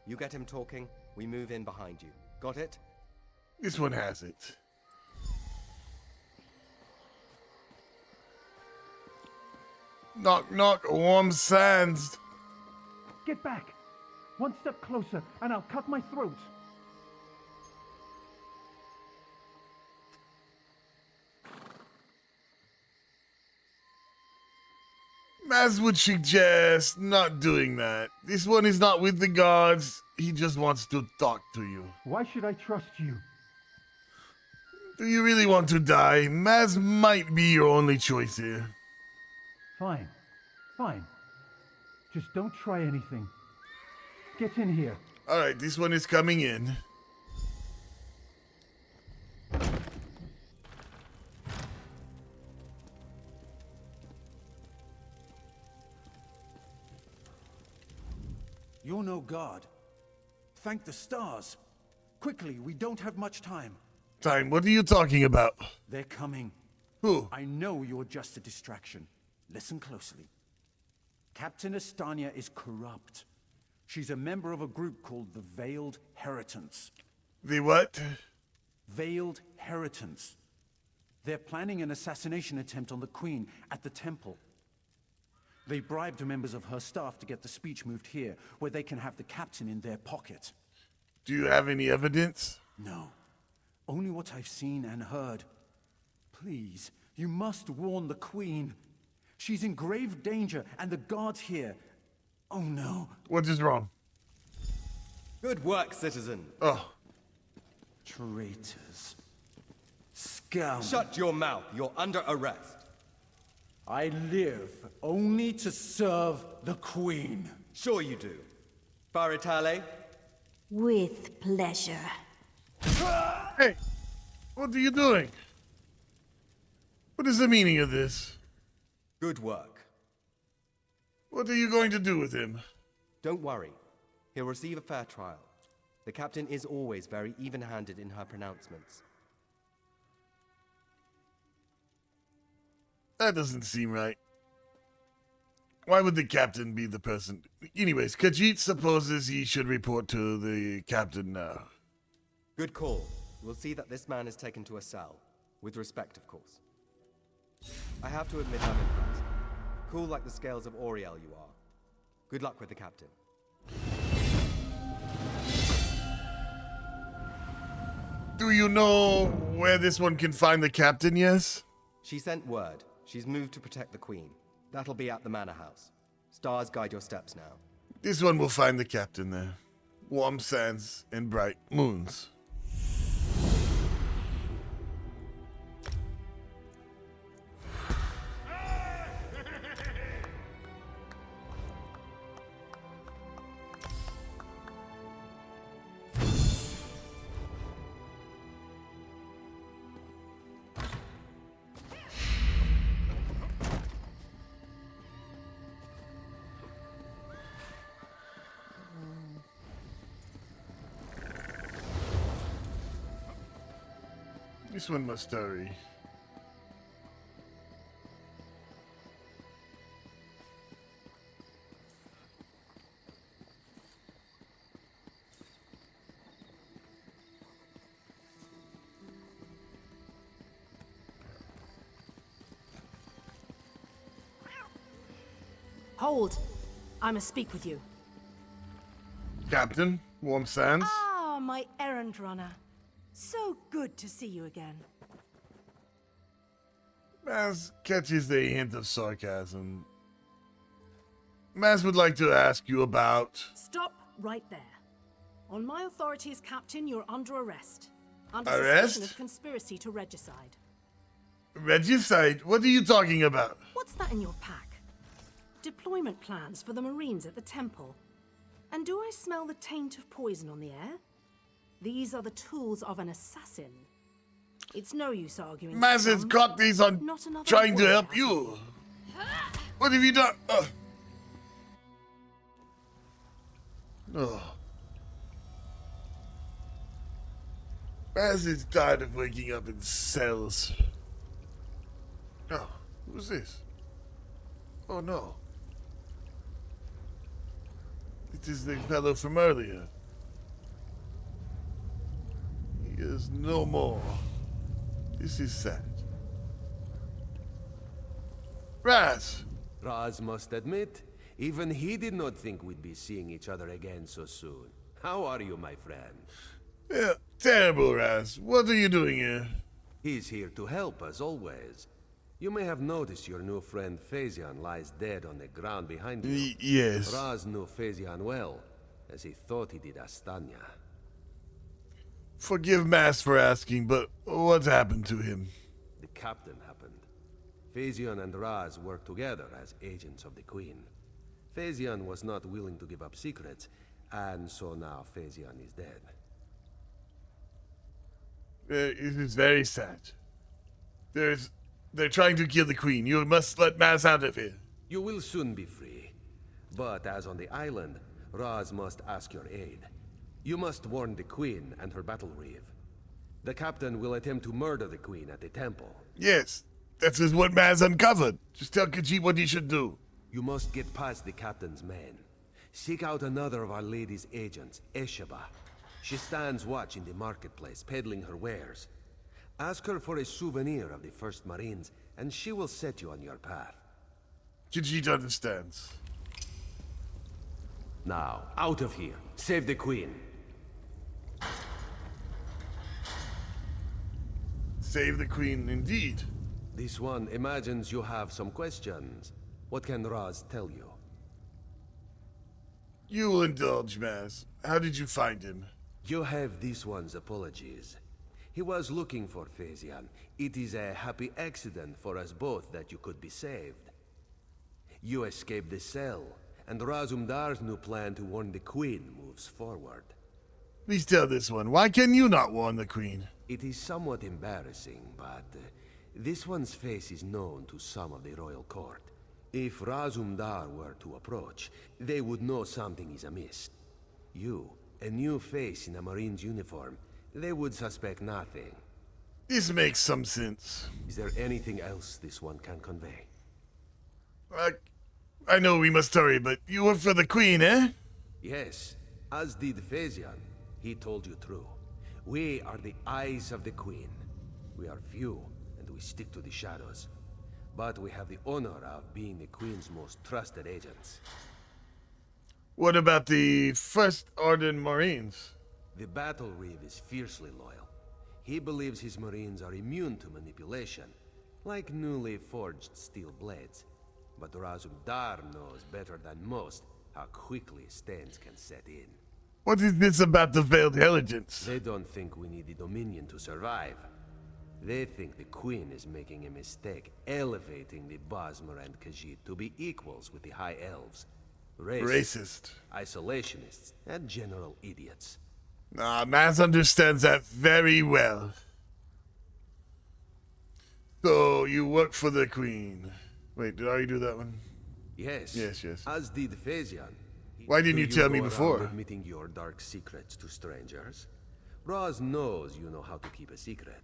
You get him talking, we move in behind you. Got it? This one has it. Knock, knock, warm sands. Get back! One step closer, and I'll cut my throat. Maz would suggest not doing that. This one is not with the guards. He just wants to talk to you. Why should I trust you? Do you really want to die? Maz might be your only choice here. Fine. Fine. Just don't try anything. Get in here. Alright, this one is coming in. You're no god. Thank the stars. Quickly, we don't have much time. Time, what are you talking about? They're coming. Who? I know you're just a distraction. Listen closely. Captain Estania is corrupt. She's a member of a group called the Veiled Heritants. The what? Veiled Heritants. They're planning an assassination attempt on the Queen at the temple. They bribed members of her staff to get the speech moved here, where they can have the captain in their pocket. Do you have any evidence? No. Only what I've seen and heard. Please, you must warn the Queen. She's in grave danger, and the guards here. Oh no. What is wrong? Good work, citizen. Oh. Traitors. Scum. Shut your mouth. You're under arrest. I live only to serve the Queen. Sure you do. Baritale? With pleasure. Hey! What are you doing? What is the meaning of this? Good work. What are you going to do with him? Don't worry. He'll receive a fair trial. The captain is always very even-handed in her pronouncements. That doesn't seem right. Why would the captain be the person? Anyways, Khajiit supposes he should report to the captain now. Good call. We'll see that this man is taken to a cell. With respect, of course. I have to admit I'm impressed. Cool like the scales of Auriel you are. Good luck with the captain. Do you know where this one can find the captain, yes? She sent word. She's moved to protect the queen. That'll be at the manor house. Stars guide your steps now. This one will find the captain there. Warm sands and bright moons. This one must hurry. Hold! I must speak with you. Captain, warm sands. Ah, my errand runner. So good to see you again. Maz catches a hint of sarcasm. Maz would like to ask you about... Stop right there. On my authority as captain, you're under arrest. Under Arrest? suspicion of conspiracy to regicide. Regicide? What are you talking about? What's that in your pack? Deployment plans for the Marines at the temple. And do I smell the taint of poison on the air? These are the tools of an assassin. It's no use arguing. Maz has got these on Not another trying to word, help you. What have you done? Oh. Maz is tired of waking up in cells. Oh, who's this? Oh no. It is the fellow from earlier. He is no more. This is sad. Raz! Raz must admit, even he did not think we'd be seeing each other again so soon. How are you, my friend? Yeah, terrible, Raz. What are you doing here? He's here to help, as always. You may have noticed your new friend Phazion lies dead on the ground behind you. Yes. Raz knew Phazion well, as he thought he did Astanya. Forgive Maz for asking, but what happened to him? The captain happened. Phazion and Raz worked together as agents of the Queen. Phazion was not willing to give up secrets, and so now Phazion is dead. It is very sad. They're trying to kill the Queen. You must let Maz out of here. You will soon be free. But as on the island, Raz must ask your aid. You must warn the Queen and her battle reeve. The captain will attempt to murder the Queen at the temple. Yes, that is what Maz uncovered. Just tell Khajiit what he should do. You must get past the captain's men. Seek out another of Our Lady's agents, Esheba. She stands watch in the marketplace, peddling her wares. Ask her for a souvenir of the First Marines, and she will set you on your path. Khajiit understands. Now, out of here. Save the Queen. Save the Queen, indeed. This one imagines you have some questions. What can Raz tell you? You will indulge, Maz. How did you find him? You have this one's apologies. He was looking for Phazion. It is a happy accident for us both that you could be saved. You escaped the cell, and Razumdar's new plan to warn the Queen moves forward. Please tell this one. Why can you not warn the Queen? It is somewhat embarrassing, but this one's face is known to some of the royal court. If Razumdar were to approach, they would know something is amiss. You, a new face in a Marine's uniform, they would suspect nothing. This makes some sense. Is there anything else this one can convey? I know we must hurry, but you work for the Queen, eh? Yes, as did Phazion. He told you true. We are the eyes of the Queen. We are few, and we stick to the shadows. But we have the honor of being the Queen's most trusted agents. What about the First Ardent Marines? The Battle Reeve is fiercely loyal. He believes his Marines are immune to manipulation, like newly forged steel blades. But Razum Dar knows better than most how quickly stains can set in. What is this about the Veiled Intelligence? They don't think we need the Dominion to survive. They think the Queen is making a mistake, elevating the Bosmer and Khajiit to be equals with the High Elves. Racist. Isolationists, and general idiots. Maz understands that very well. So, you work for the Queen. Wait, did I already do that one? Yes. Yes. As did Phaesian. Why didn't you tell me go before? around admitting your dark secrets to strangers? Raz knows you know how to keep a secret.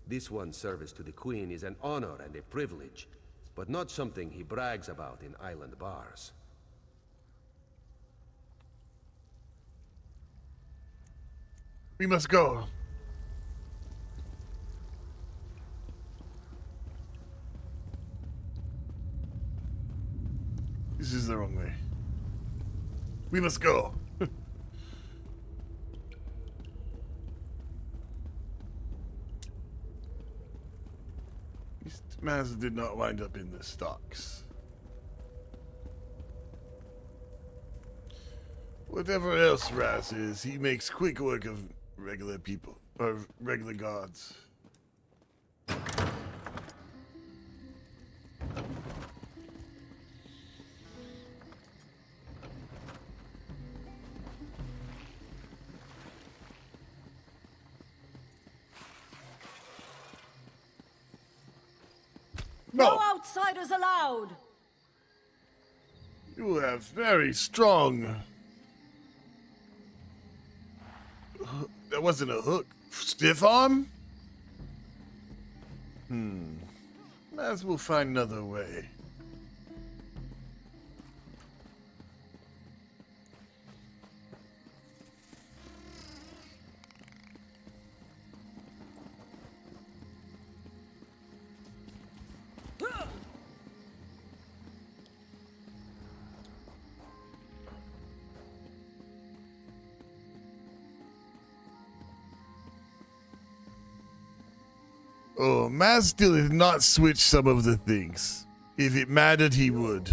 This one's service to the Queen is an honor and a privilege, but not something he brags about in island bars. We must go. This is the wrong way. We must go. Maz did not wind up in the stocks. Whatever else Raz is, he makes quick work of regular people, or regular gods. No outsiders allowed! You have very strong... That wasn't a hook. Stiff arm? Maz will find another way. Oh, Maz still has not switched some of the things. If it mattered, he would.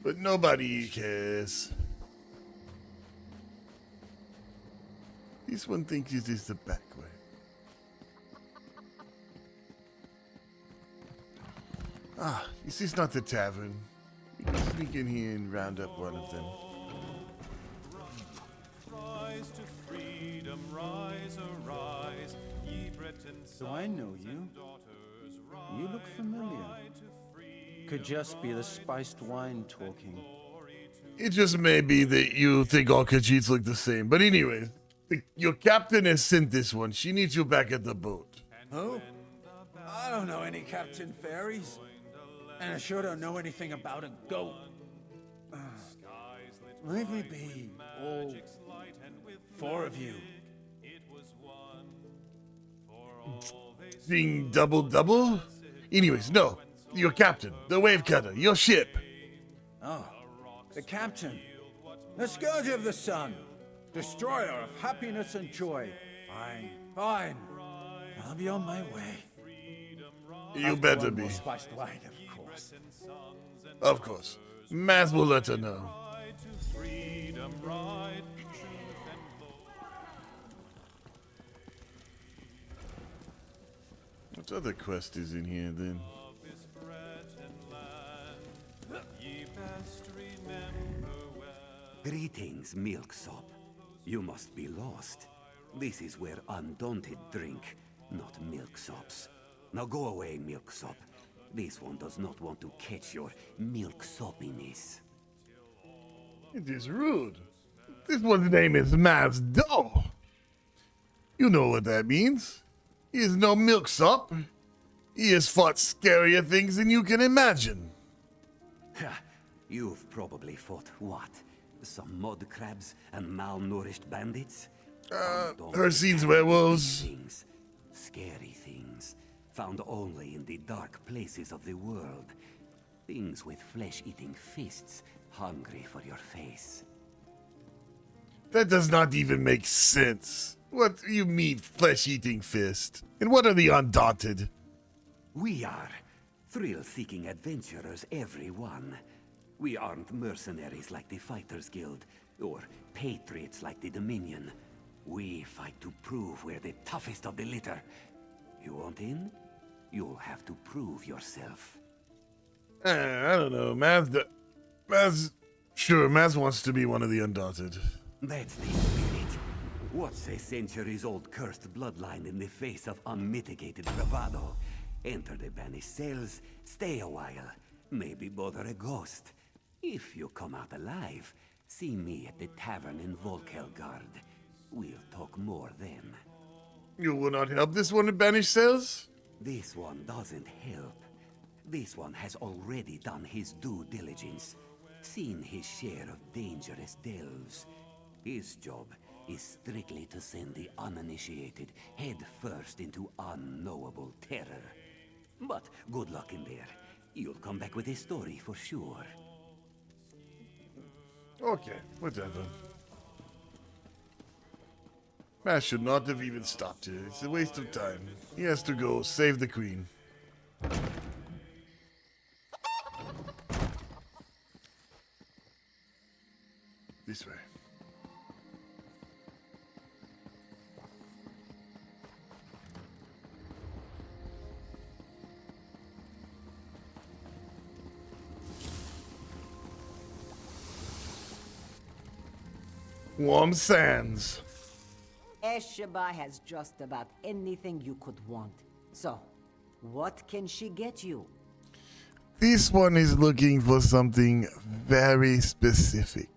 But nobody cares. This one thinks it is the back way. This is not the tavern. We can sneak in here and round up one of them. Rise to freedom, rise, arise, ye Britons. Do I know you? You look familiar. Could just be the spiced wine talking. It just may be that you think all Khajiits look the same. But anyway, your captain has sent this one. She needs you back at the boat. Who? I don't know any Captain Fairies. And I sure don't know anything about a goat. Leave me be, all four of you. Being double? Anyways, no. Your captain, the wave cutter, your ship. Oh, the captain. The scourge of the sun. Destroyer of happiness and joy. Fine. I'll be on my way. You better be. More spiced wine, of course. Of course. Maz will let her know. What other quest is in here then? Greetings, Milksop. You must be lost. This is where Undaunted drink, not milksops. Now go away, Milksop. This one does not want to catch your milksopiness. It is rude. This one's name is Maz Doe. You know what that means. He is no milksop. He has fought scarier things than you can imagine. You've probably fought what? Some mud crabs and malnourished bandits? Hercine's werewolves. Things, scary things, found only in the dark places of the world. Things with flesh-eating fists hungry for your face. That does not even make sense. What do you mean, flesh-eating fist? And what are the Undaunted? We are thrill-seeking adventurers, everyone. We aren't mercenaries like the Fighters Guild, or patriots like the Dominion. We fight to prove we're the toughest of the litter. You want in? You'll have to prove yourself. I don't know. Maz wants to be one of the Undaunted. That's the spirit. What's a centuries-old cursed bloodline in the face of unmitigated bravado? Enter the banished cells, stay a while, maybe bother a ghost. If you come out alive, see me at the tavern in Volkelgard. We'll talk more then. You will not help this one in banished cells? This one doesn't help. This one has already done his due diligence, seen his share of dangerous delves. His job is strictly to send the uninitiated head first into unknowable terror. But good luck in there. You'll come back with a story for sure. Okay, whatever. Maz should not have even stopped here. It's a waste of time. He has to go save the queen. This way. Warm sands. Esheba has just about anything you could want. So, what can she get you? This one is looking for something very specific.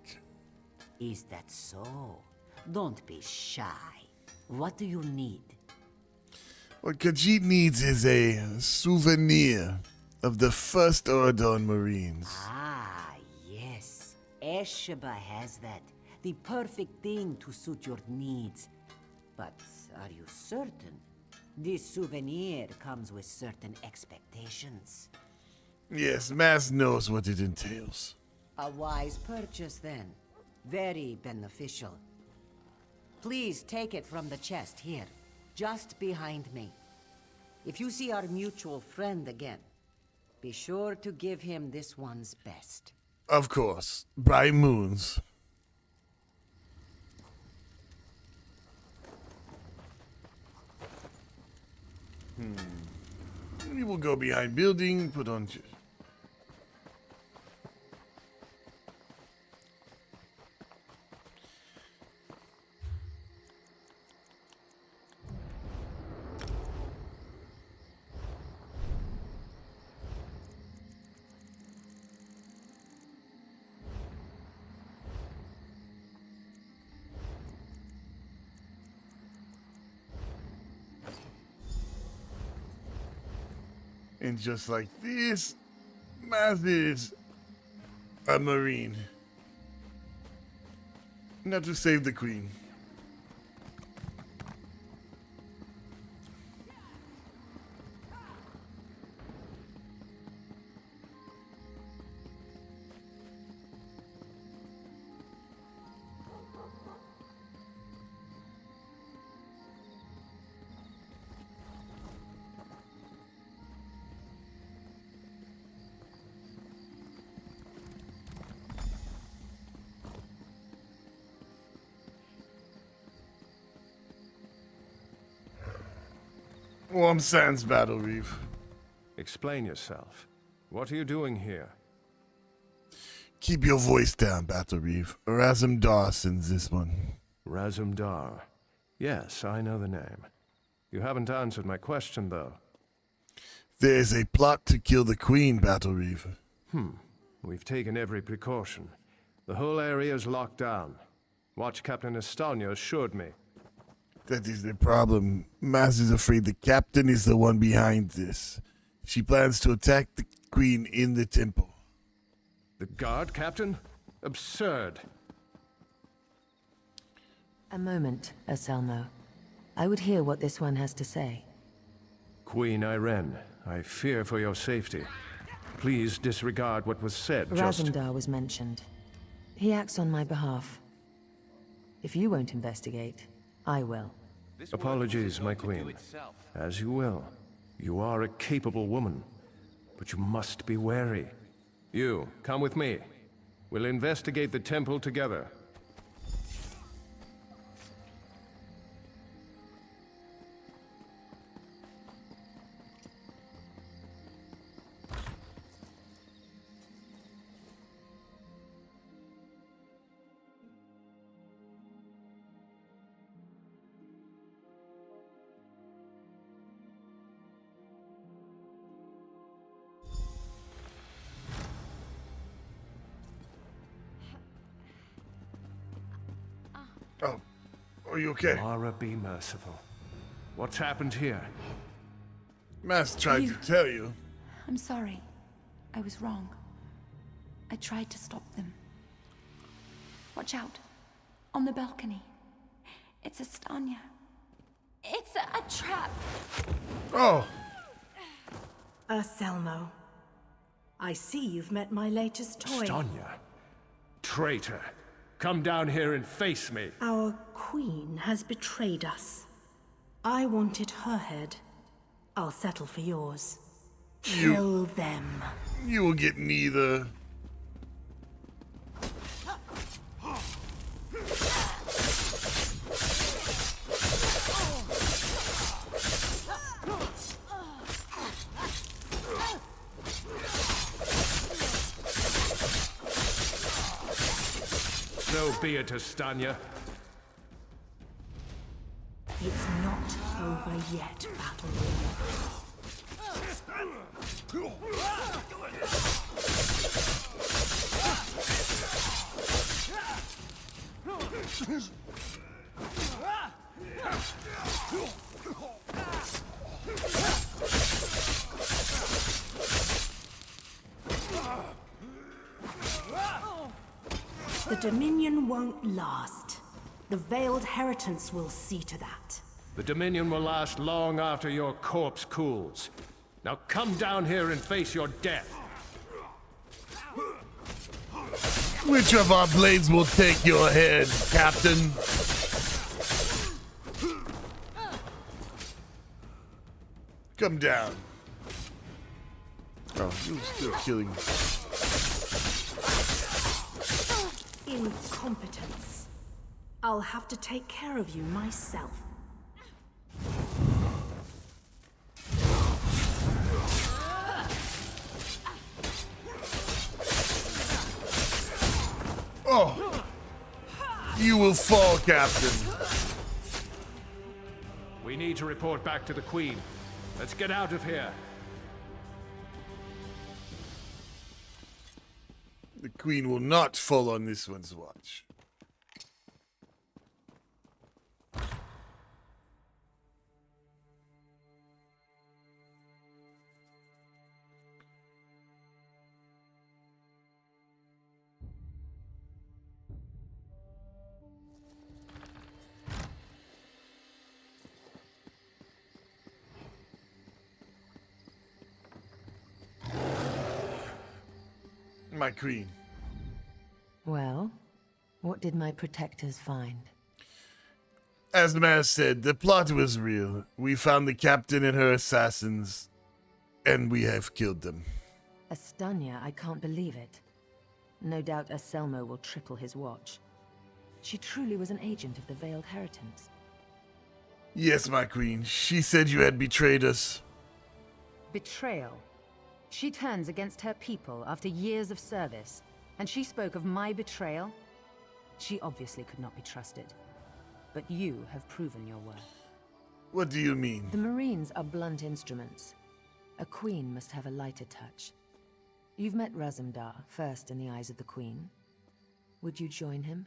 Is that so? Don't be shy. What do you need? What Khajiit needs is a souvenir of the first Oradon Marines. Ah, yes. Esheba has that. The perfect thing to suit your needs. But are you certain? This souvenir comes with certain expectations. Yes, Maz knows what it entails. A wise purchase, then. Very beneficial. Please take it from the chest here, just behind me. If you see our mutual friend again, be sure to give him this one's best. Of course. Bright moons. We will go behind building, put on... And just like this, Maz is a Marine. Now to save the Queen. Warm Sands Battle Reef. Explain yourself. What are you doing here? Keep your voice down, Battle Reef. Razum Dar sends this one. Razum Dar. Yes, I know the name. You haven't answered my question, though. There is a plot to kill the Queen, Battle Reef. We've taken every precaution. The whole area is locked down. Watch Captain Estonia assured me. That is the problem. Maz is afraid the captain is the one behind this. She plans to attack the Queen in the temple. The guard, Captain? Absurd. A moment, Anselmo. I would hear what this one has to say. Queen Irene, I fear for your safety. Please disregard what was said, just... Razumdar was mentioned. He acts on my behalf. If you won't investigate, I will. Apologies, my queen. As you will. You are a capable woman, but you must be wary. You, come with me. We'll investigate the temple together. Oh, are you okay? Mara, be merciful. What's happened here? Maz tried to tell you. I'm sorry. I was wrong. I tried to stop them. Watch out. On the balcony. It's Estanya. It's a trap. Oh. Selmo. I see you've met my latest toy. Stanya. Traitor. Come down here and face me. Our queen has betrayed us. I wanted her head. I'll settle for yours. Kill them. You will get neither. So be it, Estanya. It's not over yet, Battle The Dominion won't last. The Veiled Heritance will see to that. The Dominion will last long after your corpse cools. Now come down here and face your death. Which of our blades will take your head, Captain? Come down. Oh, you're still killing me. Incompetence. I'll have to take care of you myself. Oh! You will fall, Captain. We need to report back to the Queen. Let's get out of here. The Queen will not fall on this one's watch. My queen. Well, what did my protectors find? As Maz said, the plot was real. We found the captain and her assassins, and we have killed them. Estanya, I can't believe it. No doubt Selmo will triple his watch. She truly was an agent of the Veiled Heritance. Yes, my queen. She said you had betrayed us. Betrayal. She turns against her people after years of service, and she spoke of my betrayal? She obviously could not be trusted. But you have proven your worth. What do you mean? The Marines are blunt instruments. A queen must have a lighter touch. You've met Razumdar, first in the eyes of the Queen. Would you join him?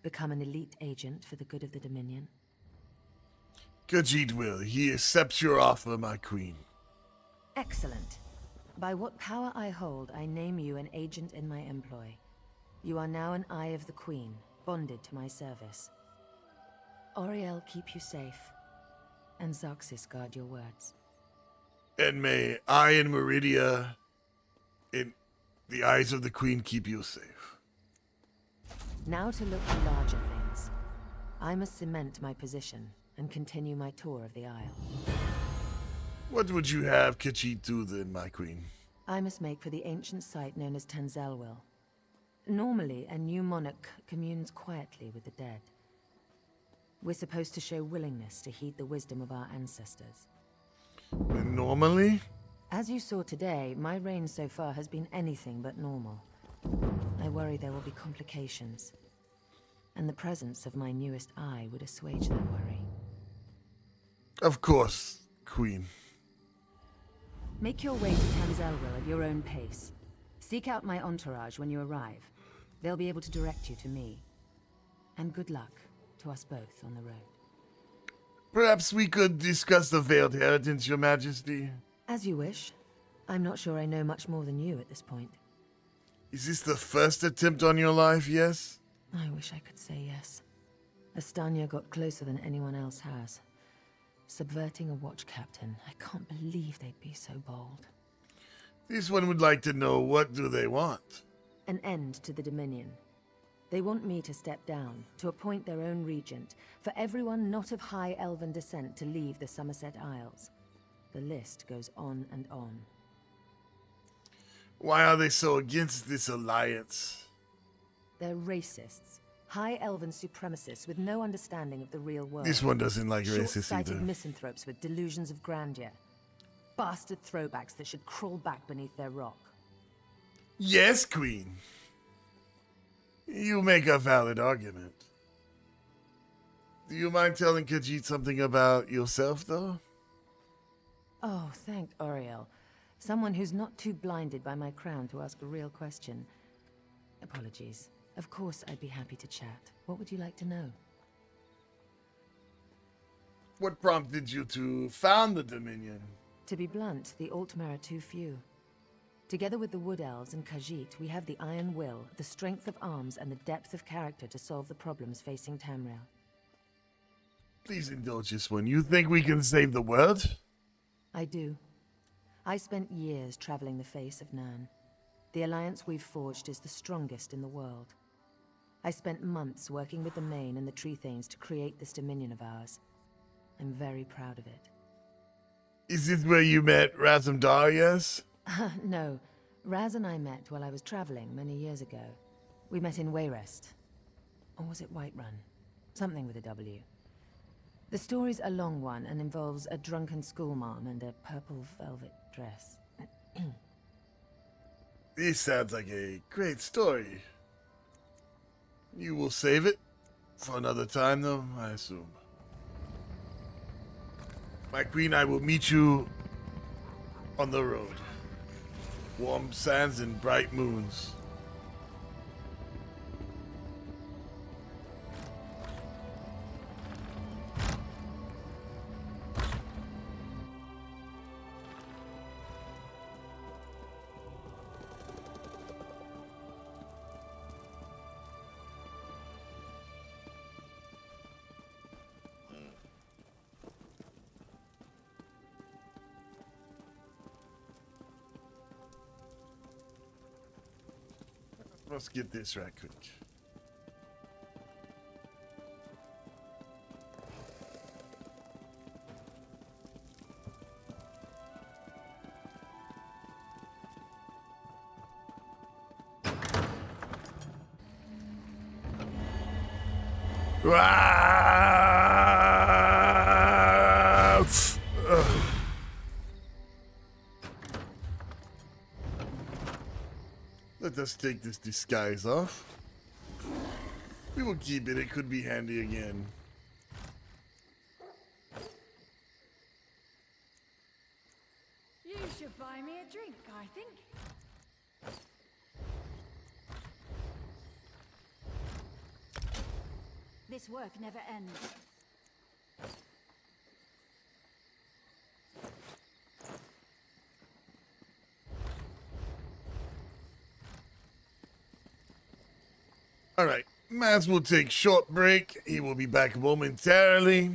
Become an elite agent for the good of the Dominion? Khajiit will. He accepts your offer, my queen. Excellent. By what power I hold, I name you an agent in my employ. You are now an Eye of the Queen, bonded to my service. Oriel keep you safe, and Zoxis guard your words. And may I and Meridia in the eyes of the Queen, keep you safe. Now to look at larger things. I must cement my position and continue my tour of the Isle. What would you have Khajiit do then, my Queen? I must make for the ancient site known as Tanzelwil. Normally, a new monarch communes quietly with the dead. We're supposed to show willingness to heed the wisdom of our ancestors. Normally? As you saw today, my reign so far has been anything but normal. I worry there will be complications. And the presence of my newest eye would assuage that worry. Of course, Queen. Make your way to Tanzelwil at your own pace. Seek out my entourage when you arrive. They'll be able to direct you to me. And good luck to us both on the road. Perhaps we could discuss the veiled inheritance, Your Majesty. As you wish. I'm not sure I know much more than you at this point. Is this the first attempt on your life, yes? I wish I could say yes. Astanya got closer than anyone else has. Subverting a watch captain. I can't believe they'd be so bold. This one would like to know, what do they want? An end to the Dominion. They want me to step down, to appoint their own regent, for everyone not of high elven descent to leave the Somerset Isles. The list goes on and on. Why are they so against this alliance? They're racists. High elven supremacists with no understanding of the real world. This one doesn't like racists Short-sighted either. misanthropes with delusions of grandeur. Bastard throwbacks that should crawl back beneath their rock. Yes, Queen. You make a valid argument. Do you mind telling Khajiit something about yourself, though? Oh, thank Oriel. Someone who's not too blinded by my crown to ask a real question. Apologies. Of course I'd be happy to chat. What would you like to know? What prompted you to found the Dominion? To be blunt, the Altmer are too few. Together with the Wood Elves and Khajiit, we have the iron will, the strength of arms, and the depth of character to solve the problems facing Tamriel. Please indulge this one. You think we can save the world? I do. I spent years traveling the face of Nan. The alliance we've forged is the strongest in the world. I spent months working with the Main and the Tree Thanes to create this dominion of ours. I'm very proud of it. Is this where you met Razumdar, yes? No. Raz and I met while I was traveling many years ago. We met in Wayrest. Or was it Whiterun? Something with a W. The story's a long one and involves a drunken schoolmarm and a purple velvet dress. This sounds like a great story. You will save it for another time, though, I assume. My Queen, I will meet you on the road. Warm sands and bright moons. Let's get this right quick. Let us take this disguise off. We will keep it. It could be handy again. You should buy me a drink, I think. This work never ends. All right, Maz will take short break. He will be back momentarily.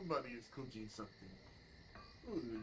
Somebody is cooking something. Good.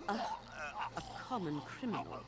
A common criminal.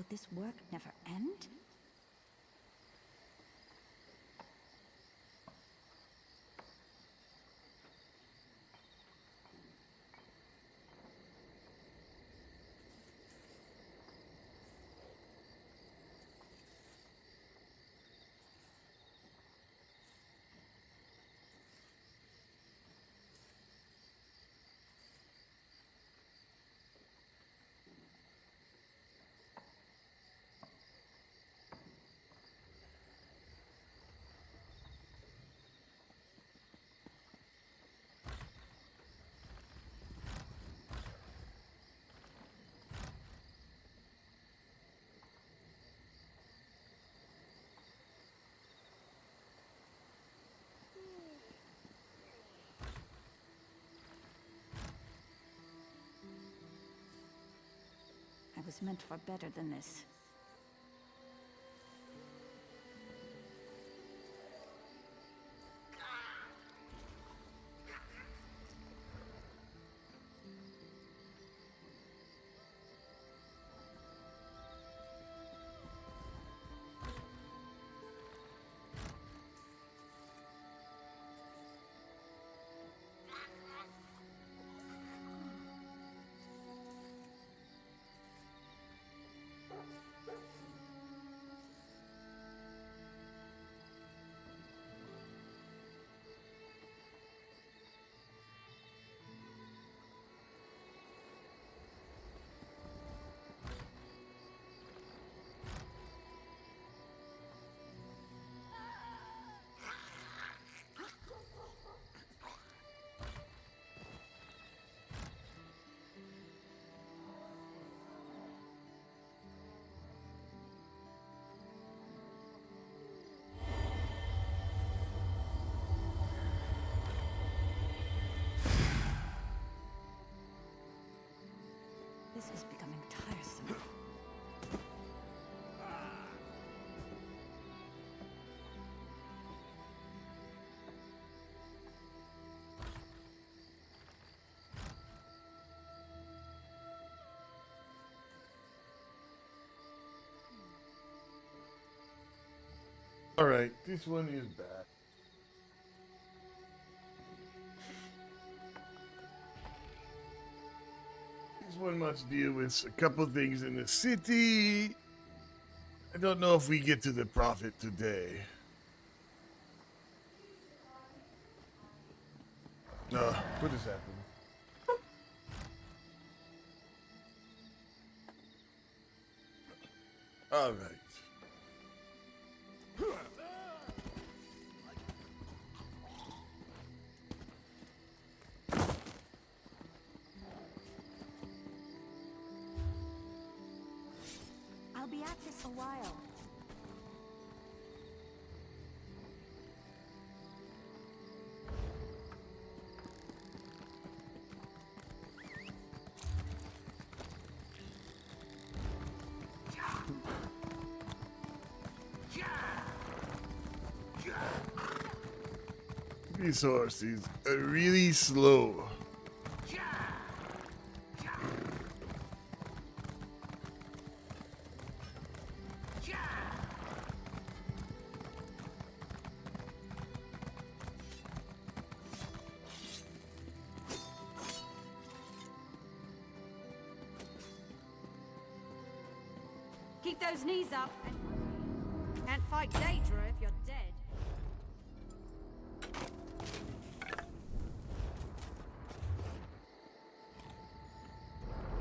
Would this work never end? I was meant for better than this. This is becoming tiresome. Alright, this one is bad. This one must deal with a couple things in the city. I don't know if we get to the prophet today. What is happening? Alright. I'll be at this a while. These horses are really slow. Keep those knees up and can't fight Daedra if you're dead.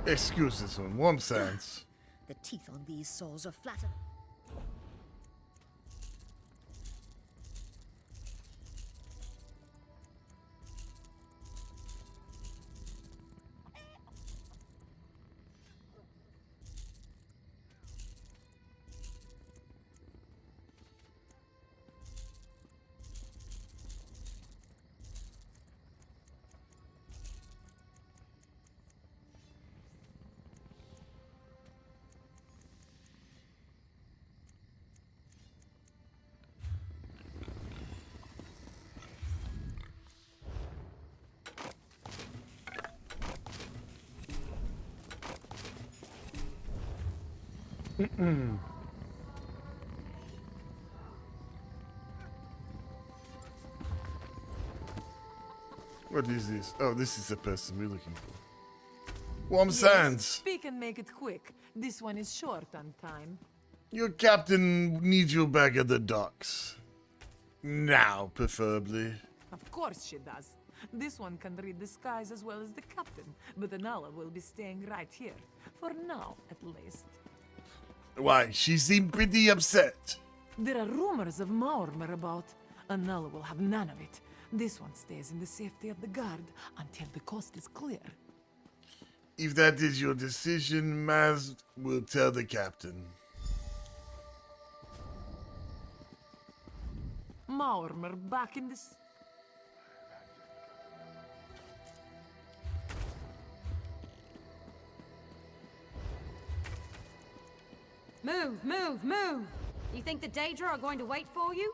Excuse this one, warm sense. The teeth on these saws are flatter. What is this? Oh, this is the person we're looking for. Warm Yes, Sands. speak and make it quick. This one is short on time. Your captain needs you back at the docks. Now, preferably. Of course she does. This one can read the skies as well as the captain, but Anala will be staying right here. For now, at least. Why, she seemed pretty upset. There are rumors of Maormer about. Anala will have none of it. This one stays in the safety of the guard until the coast is clear. If that is your decision, Maz will tell the captain. Maormer back in this. Move, move, move! You think the Daedra are going to wait for you?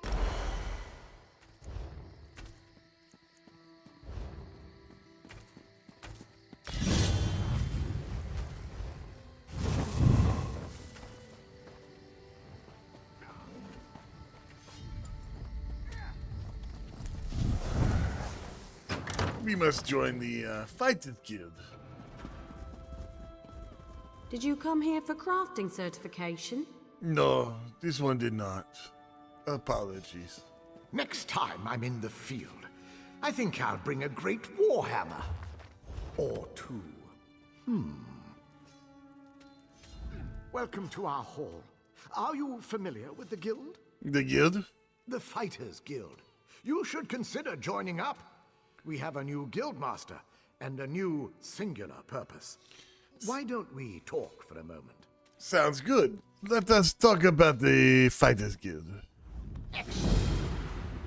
We must join the Fighters Guild. Did you come here for crafting certification? No, this one did not. Apologies. Next time I'm in the field, I think I'll bring a great warhammer. Or two. Welcome to our hall. Are you familiar with the guild? The guild? The Fighters Guild. You should consider joining up. We have a new guildmaster and a new singular purpose. Why don't we talk for a moment? Sounds good. Let us talk about the Fighters Guild. Excellent.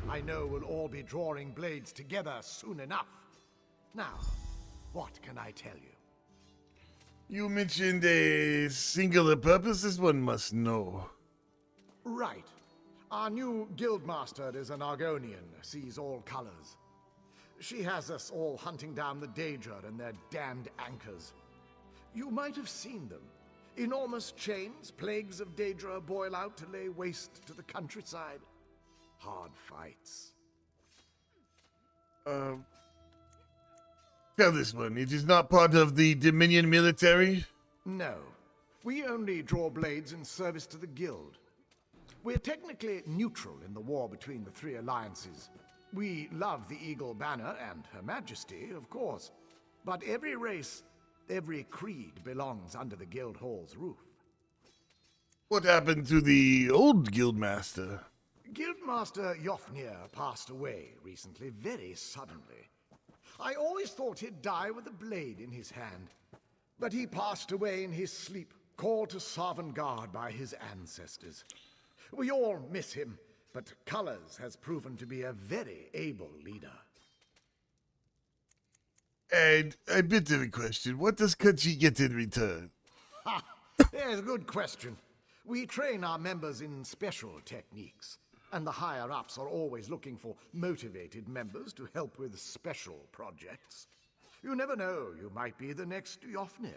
I know we'll all be drawing blades together soon enough. Now, what can I tell you? You mentioned a singular purpose. This one must know. Right. Our new guildmaster is an Argonian, sees all colors. She has us all hunting down the Daedra and their damned anchors. You might have seen them. Enormous chains, plagues of Daedra boil out to lay waste to the countryside. Hard fights. Tell this one, it is not part of the Dominion military? No. We only draw blades in service to the guild. We're technically neutral in the war between the three alliances. We love the Eagle Banner and Her Majesty, of course. But every race, every creed belongs under the guild hall's roof. What happened to the old guildmaster? Guildmaster Jofnir passed away recently, very suddenly. I always thought he'd die with a blade in his hand. But he passed away in his sleep, called to Sovngarde by his ancestors. We all miss him, but Colors has proven to be a very able leader. And a bit of a question, what does Kunchi get in return? Ha! There's a good question. We train our members in special techniques, and the higher-ups are always looking for motivated members to help with special projects. You never know, you might be the next Jofnir.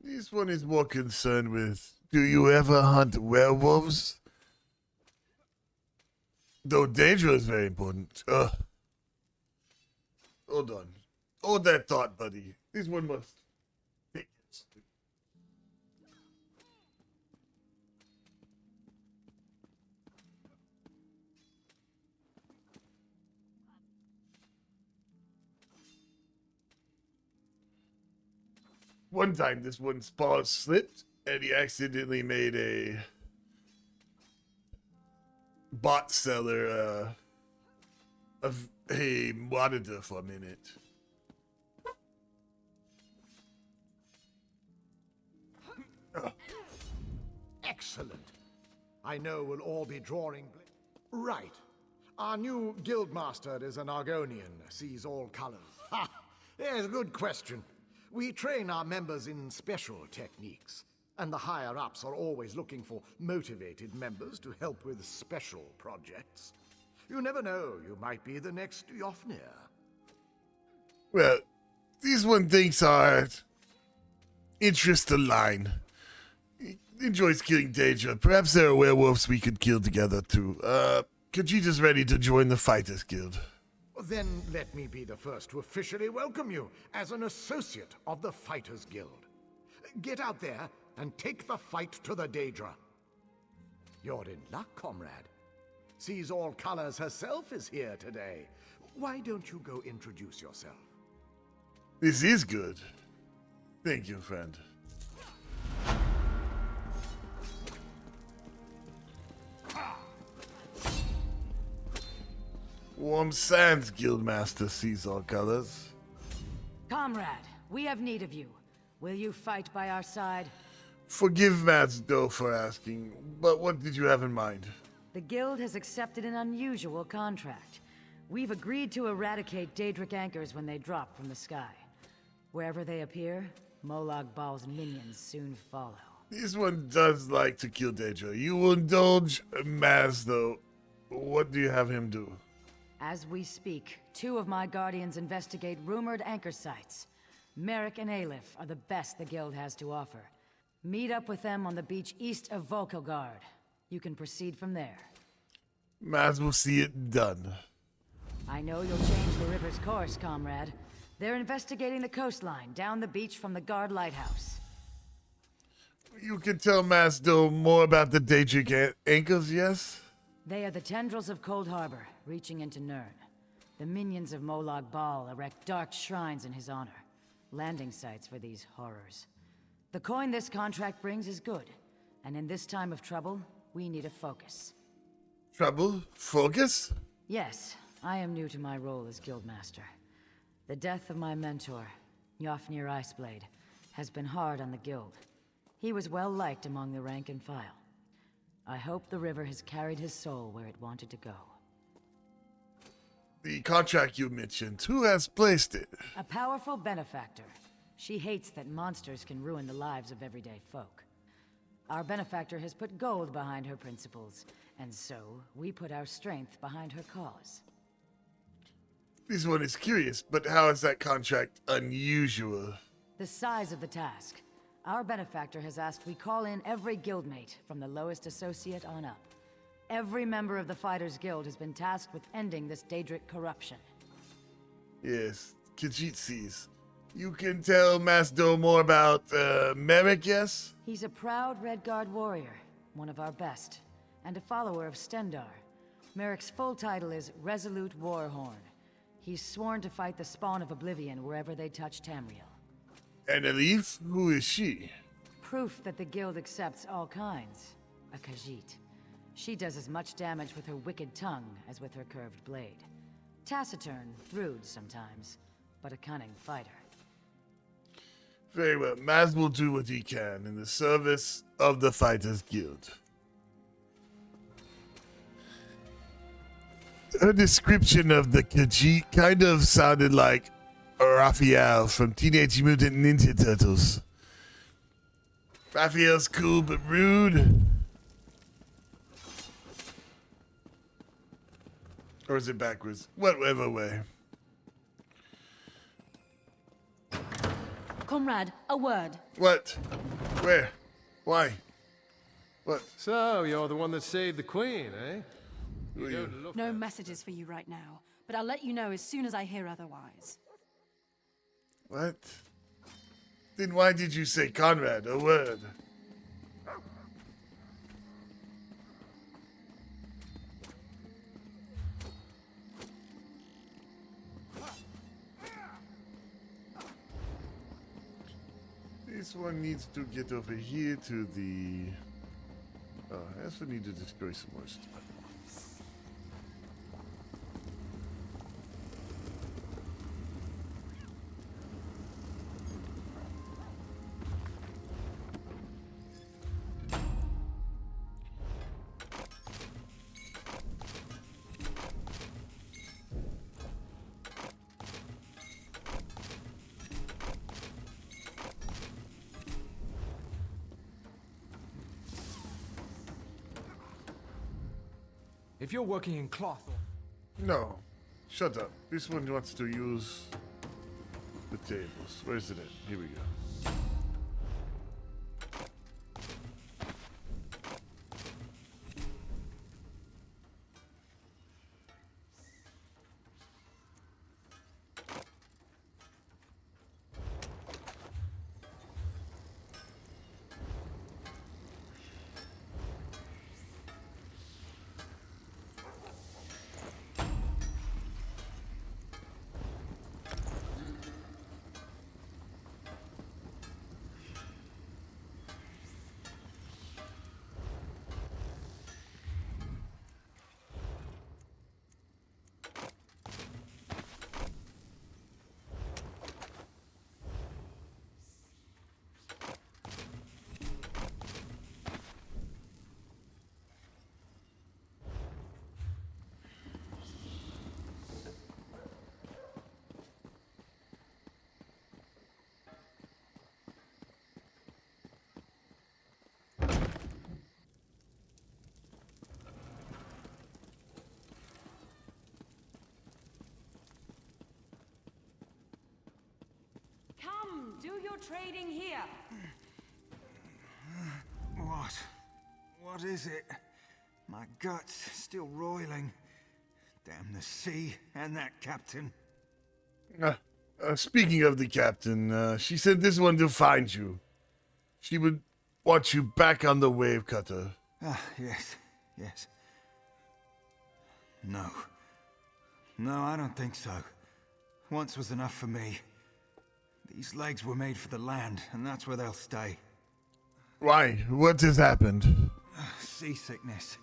This one is more concerned with, do you ever hunt werewolves? Though danger is very important. Hold on. Hold that thought, buddy. This one must think it. One time, this one's paw slipped, and he accidentally made a bot seller of a monitor for a minute. Excellent. I know we'll all be drawing... Right. Our new guildmaster is an Argonian, sees all colors. Ha! There's a good question. We train our members in special techniques, and the higher-ups are always looking for motivated members to help with special projects. You never know, you might be the next Jofnir. Well, this one thinks hard. interests align. He enjoys killing Daedra. Perhaps there are werewolves we could kill together too. Khajiit's ready to join the Fighters Guild. Then let me be the first to officially welcome you as an associate of the Fighters Guild. Get out there and take the fight to the Daedra. You're in luck, comrade. Sees All Colors herself is here today. Why don't you go introduce yourself? This is good. Thank you, friend. Warm Sands Guildmaster sees All Colors. Comrade, we have need of you. Will you fight by our side? Forgive Mazdo for asking, but what did you have in mind? The Guild has accepted an unusual contract. We've agreed to eradicate Daedric anchors when they drop from the sky. Wherever they appear, Molag Bal's minions soon follow. This one does like to kill Daedra. You will indulge Mazdo. What do you have him do? As we speak, 2 of my guardians investigate rumored anchor sites. Merrick and Aleph are the best the Guild has to offer. Meet up with them on the beach east of Volkilgard. You can proceed from there. Maz will see it done. I know you'll change the river's course, comrade. They're investigating the coastline down the beach from the guard lighthouse. You can tell Mazdo more about the Daedric anchors, yes? They are the tendrils of Cold Harbor, reaching into Nirn. The minions of Molag Bal erect dark shrines in his honor. Landing sites for these horrors. The coin this contract brings is good, and in this time of trouble, we need a focus. Trouble? Focus? Yes, I am new to my role as Guildmaster. The death of my mentor, Yofnir Iceblade, has been hard on the Guild. He was well liked among the rank and file. I hope the river has carried his soul where it wanted to go. The contract you mentioned, who has placed it? A powerful benefactor. She hates that monsters can ruin the lives of everyday folk. Our benefactor has put gold behind her principles, and so we put our strength behind her cause. This one is curious, but how is that contract unusual? The size of the task. Our benefactor has asked we call in every guildmate, from the lowest associate on up. Every member of the Fighters Guild has been tasked with ending this Daedric corruption. Yes, Khajiit sees. You can tell Mazdo more about, Merrick, yes? He's a proud Redguard warrior, one of our best, and a follower of Stendarr. Merrick's full title is Resolute Warhorn. He's sworn to fight the spawn of Oblivion wherever they touch Tamriel. And Elif? Who is she? Proof that the Guild accepts all kinds. A Khajiit. She does as much damage with her wicked tongue as with her curved blade. Taciturn, rude sometimes, but a cunning fighter. Very well. Maz will do what he can in the service of the Fighters Guild. Her description of the Khajiit kind of sounded like Raphael from Teenage Mutant Ninja Turtles. Raphael's cool but rude. Or is it backwards? Whatever way. Comrade, a word. What? Where? Why? What? So, you're the one that saved the Queen, eh? Who are you? No messages for you right now, but I'll let you know as soon as I hear otherwise. What? Then why did you say Conrad? A word. This one needs to get over here to the... Oh, I also need to destroy some more stuff. If you're working in cloth or... No. Shut up. This one wants to use the tables. Where's it at? Here we go. Do your trading here. What? What is it? My gut's still roiling. Damn the sea and that captain. Speaking of the captain, she said this one to find you. She would want you back on the wave cutter. Ah, yes, yes. No. No, I don't think so. Once was enough for me. These legs were made for the land, and that's where they'll stay. Why? What has happened? Seasickness.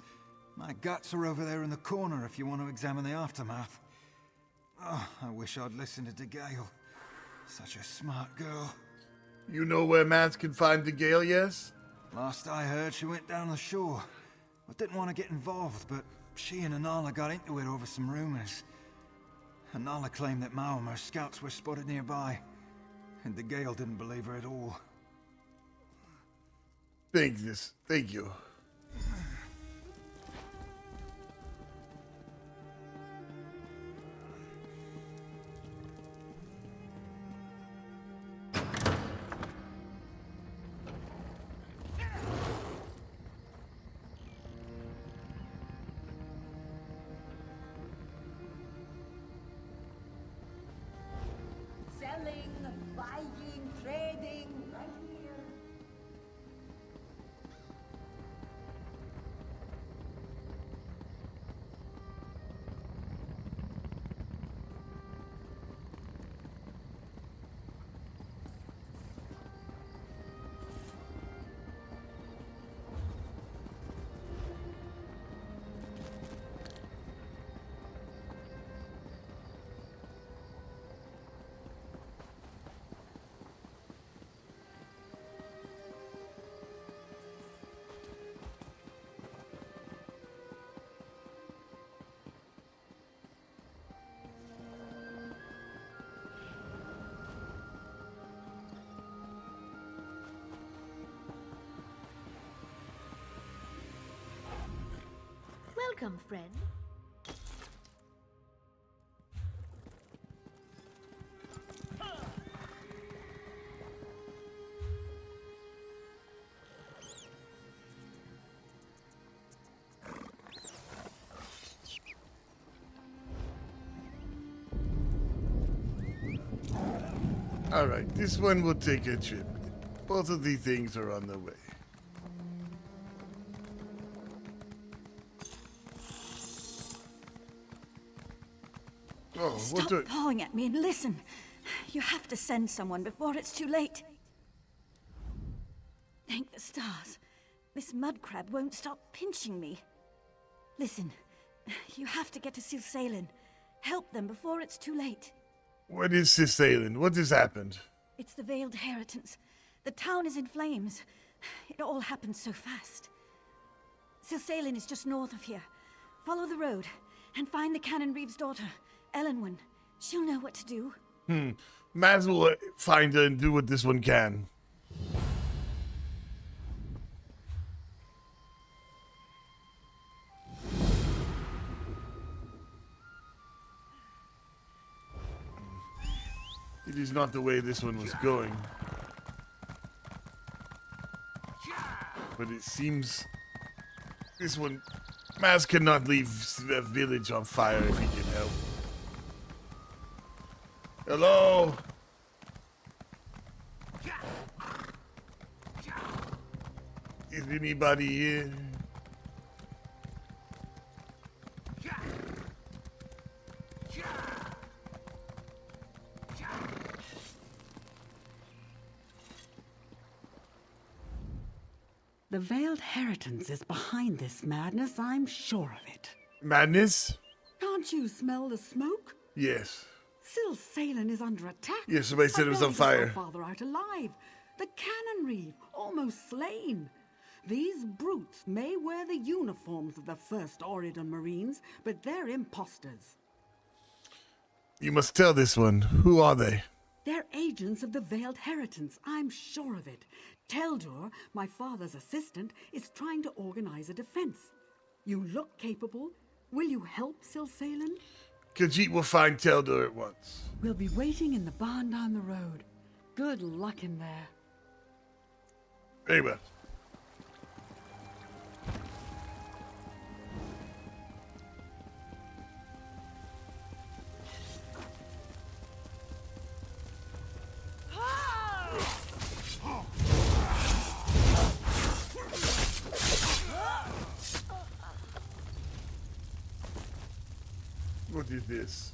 My guts are over there in the corner if you want to examine the aftermath. Oh, I wish I'd listened to Gale. Such a smart girl. You know where Maz can find the Gale, yes? Last I heard, she went down the shore. I didn't want to get involved, but she and Anala got into it over some rumors. Anala claimed that Maomer's scouts were spotted nearby, and the Gale didn't believe her at all. Thank you. Selling, buying, trading, right here. Welcome, friend. Alright, this one will take a trip. Both of these things are on the way. Oh, Stop pawing at me and listen. You have to send someone before it's too late. Thank the stars. This mud crab won't stop pinching me. Listen, you have to get to Silsalin. Help them before it's too late. What is Silsalin? What has happened? It's the Veiled Heritance. The town is in flames. It all happened so fast. Silsalin is just north of here. Follow the road and find the Canon Reeve's daughter, Elenwen. She'll know what to do. Maz will find her and do what this one can. It is not the way this one was going. But it seems this one, Maz cannot leave the village on fire if he can help. Hello? Is anybody here? The Veiled Heritance is behind this madness, I'm sure of it. Madness? Can't you smell the smoke? Yes. Silsalin is under attack. Yes, somebody said it was on fire. My father out alive. The Cannon Reeve, almost slain. These brutes may wear the uniforms of the First Oridan Marines, but they're imposters. You must tell this one. Who are they? They're agents of the Veiled Heritance, I'm sure of it. Teldur, my father's assistant, is trying to organize a defense. You look capable. Will you help Silsalin? Khajiit will find Teldur at once. We'll be waiting in the barn down the road. Good luck in there. Very well. What is this?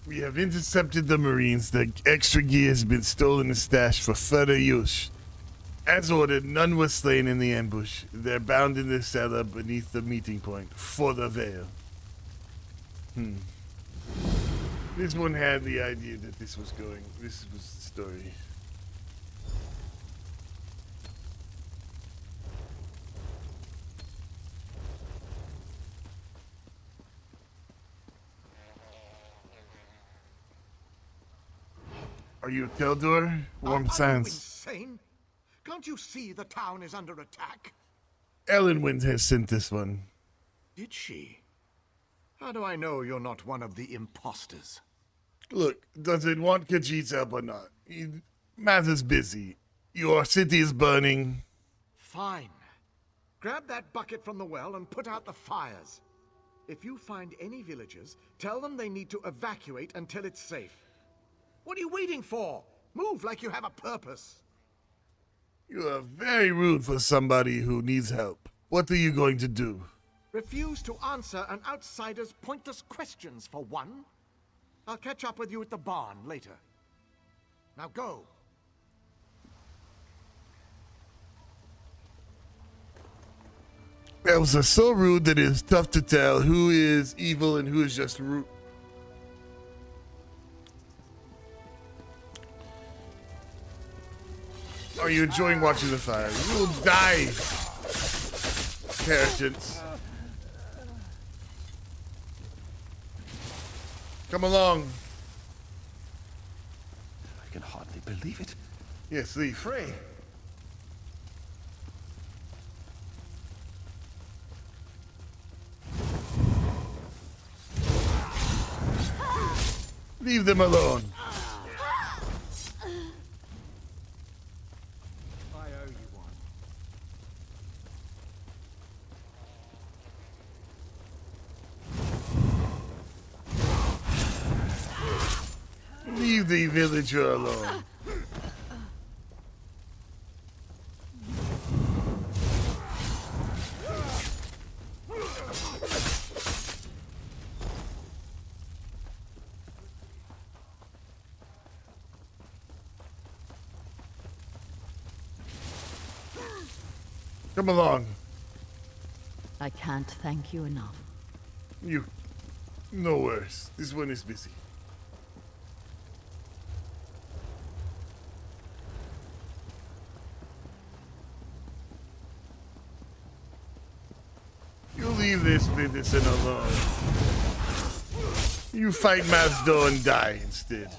We have intercepted the Marines. The extra gear has been stolen and stashed for further use. As ordered, none was slain in the ambush. They're bound in the cellar beneath the meeting point for the veil. This one had the idea that this was the story. Are you Teldor? Warm sands. Insane? Can't you see the town is under attack? Ellenwind has sent this one. Did she? How do I know you're not one of the imposters? Look, does it want Khajiit's help or not? Maz is busy. Your city is burning. Fine. Grab that bucket from the well and put out the fires. If you find any villagers, tell them they need to evacuate until it's safe. What are you waiting for? Move like you have a purpose. You are very rude for somebody who needs help. What are you going to do? Refuse to answer an outsider's pointless questions, for one. I'll catch up with you at the barn later. Now go. Elves are so rude that it is tough to tell who is evil and who is just rude. Are you enjoying watching the fire? You will die, inheritance. Come along. I can hardly believe it. Yes, leave. Frey. Leave them alone. I owe you one. Leave the villager alone. Come along. I can't thank you enough. No worries. This one is busy. You leave this citizen alone. You fight Mazdo and die instead.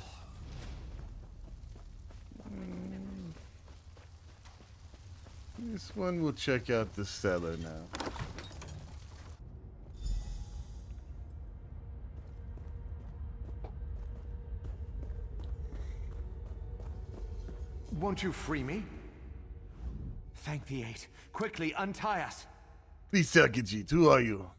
This one will check out the cellar now. Won't you free me? Thank the Eight. Quickly, untie us. Please tell Khajiit, who are you?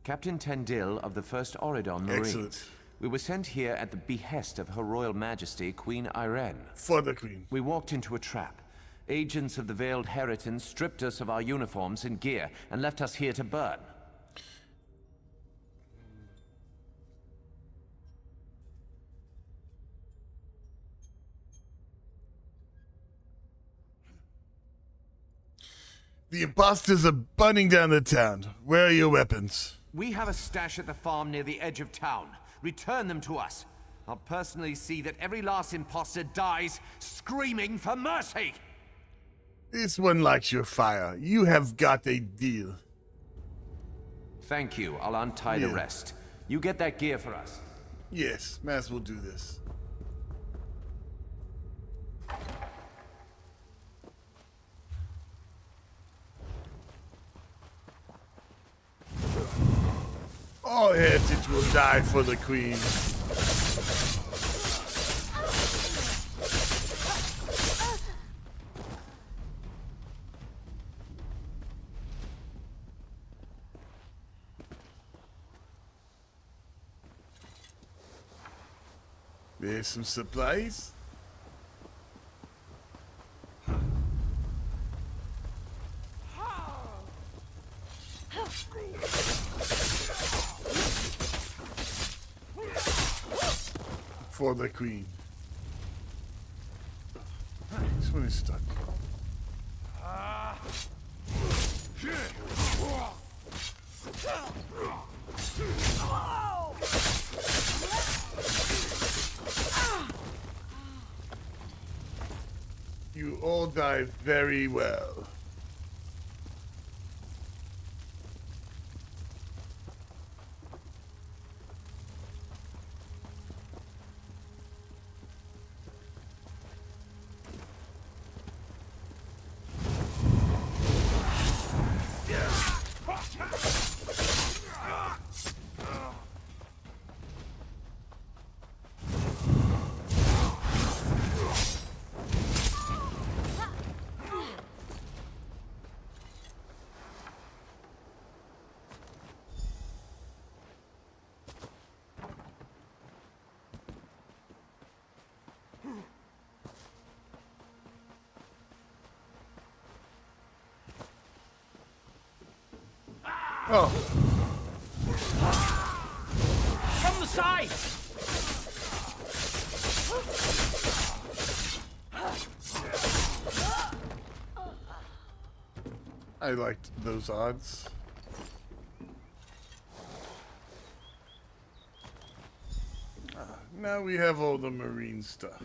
Captain Tendil of the 1st Oridon Marines. Excellent. We were sent here at the behest of Her Royal Majesty, Queen Irene. For the Queen. We walked into a trap. Agents of the Veiled Heritance stripped us of our uniforms and gear and left us here to burn. The imposters are burning down the town. Where are your weapons? We have a stash at the farm near the edge of town. Return them to us. I'll personally see that every last imposter dies screaming for mercy! This one likes your fire. You have got a deal. Thank you. I'll untie the Yeah. rest. You get that gear for us. Yes, Maz will do this. All heritage will die for the queen. There's some supplies. For the queen. This one is stuck. You all died very well. Oh. From the side! I liked those odds. Now we have all the marine stuff.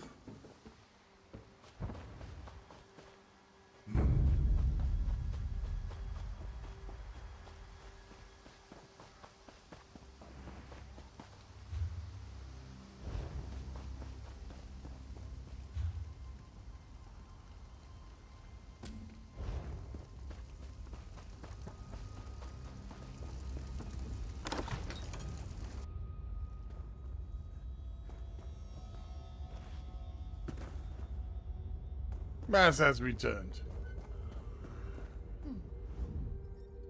Maz has returned.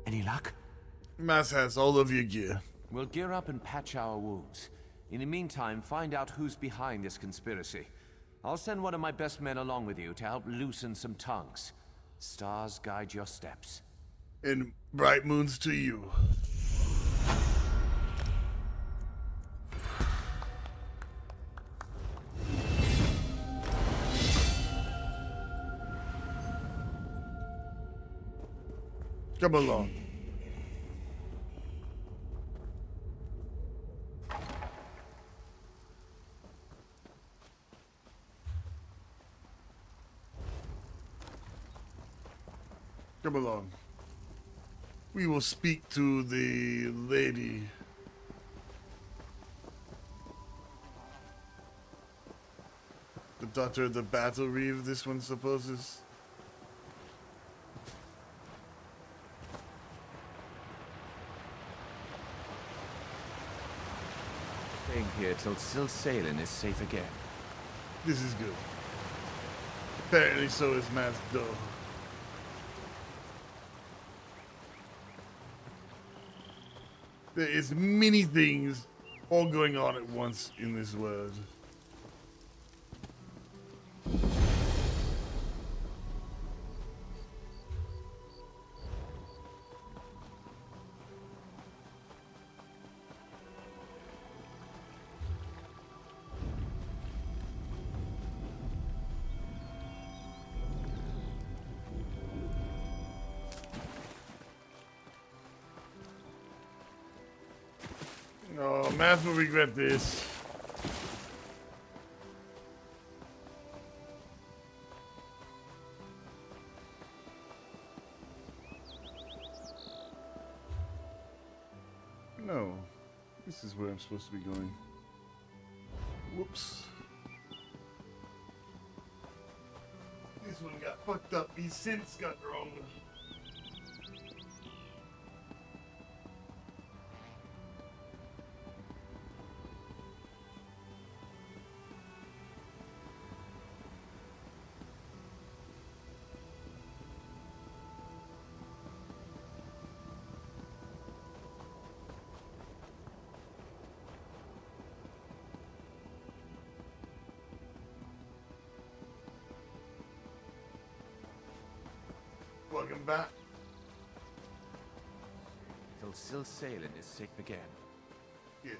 Any luck? Maz has all of your gear. We'll gear up and patch our wounds. In the meantime, find out who's behind this conspiracy. I'll send one of my best men along with you to help loosen some tongues. Stars guide your steps. And bright moons to you. Come along. Come along. We will speak to the lady. The daughter of the battle reeve, this one supposes. Staying here till Salin is safe again. This is good. Apparently so is Maz Doe. There is many things all going on at once in this world. Oh, Maz will regret this. Oh, this is where I'm supposed to be going. Whoops. This one got fucked up. These synths got wrong. Welcome back. Till Sil Salen is sick again. Yes,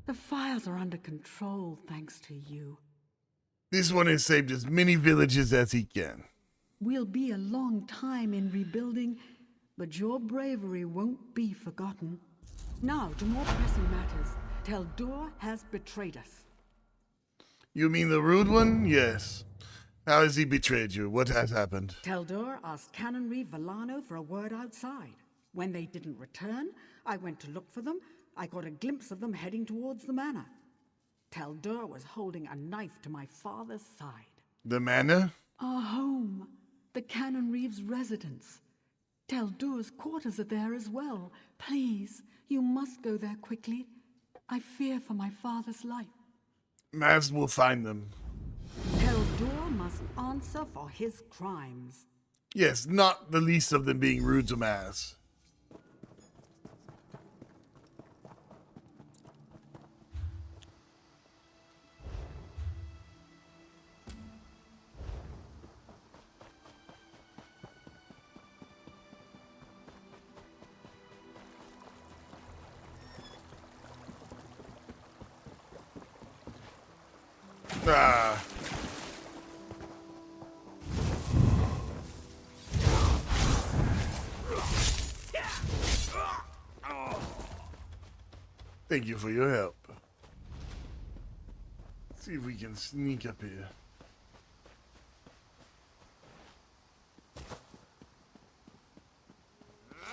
The fires are under control thanks to you. This one has saved as many villages as he can. We'll be a long time in rebuilding, but your bravery won't be forgotten. Now, to more pressing matters. Teldur has betrayed us. You mean the rude one? Yes. How has he betrayed you? What has happened? Teldur asked Canon Reeve Villano for a word outside. When they didn't return, I went to look for them. I got a glimpse of them heading towards the manor. Teldur was holding a knife to my father's side. The manor? Our home. The Canon Reeve's residence. Teldur's quarters are there as well. Please, you must go there quickly. I fear for my father's life. Maz will find them. Teldur must answer for his crimes. Yes, not the least of them being rude to Maz. Ah. Thank you for your help. Let's see if we can sneak up here.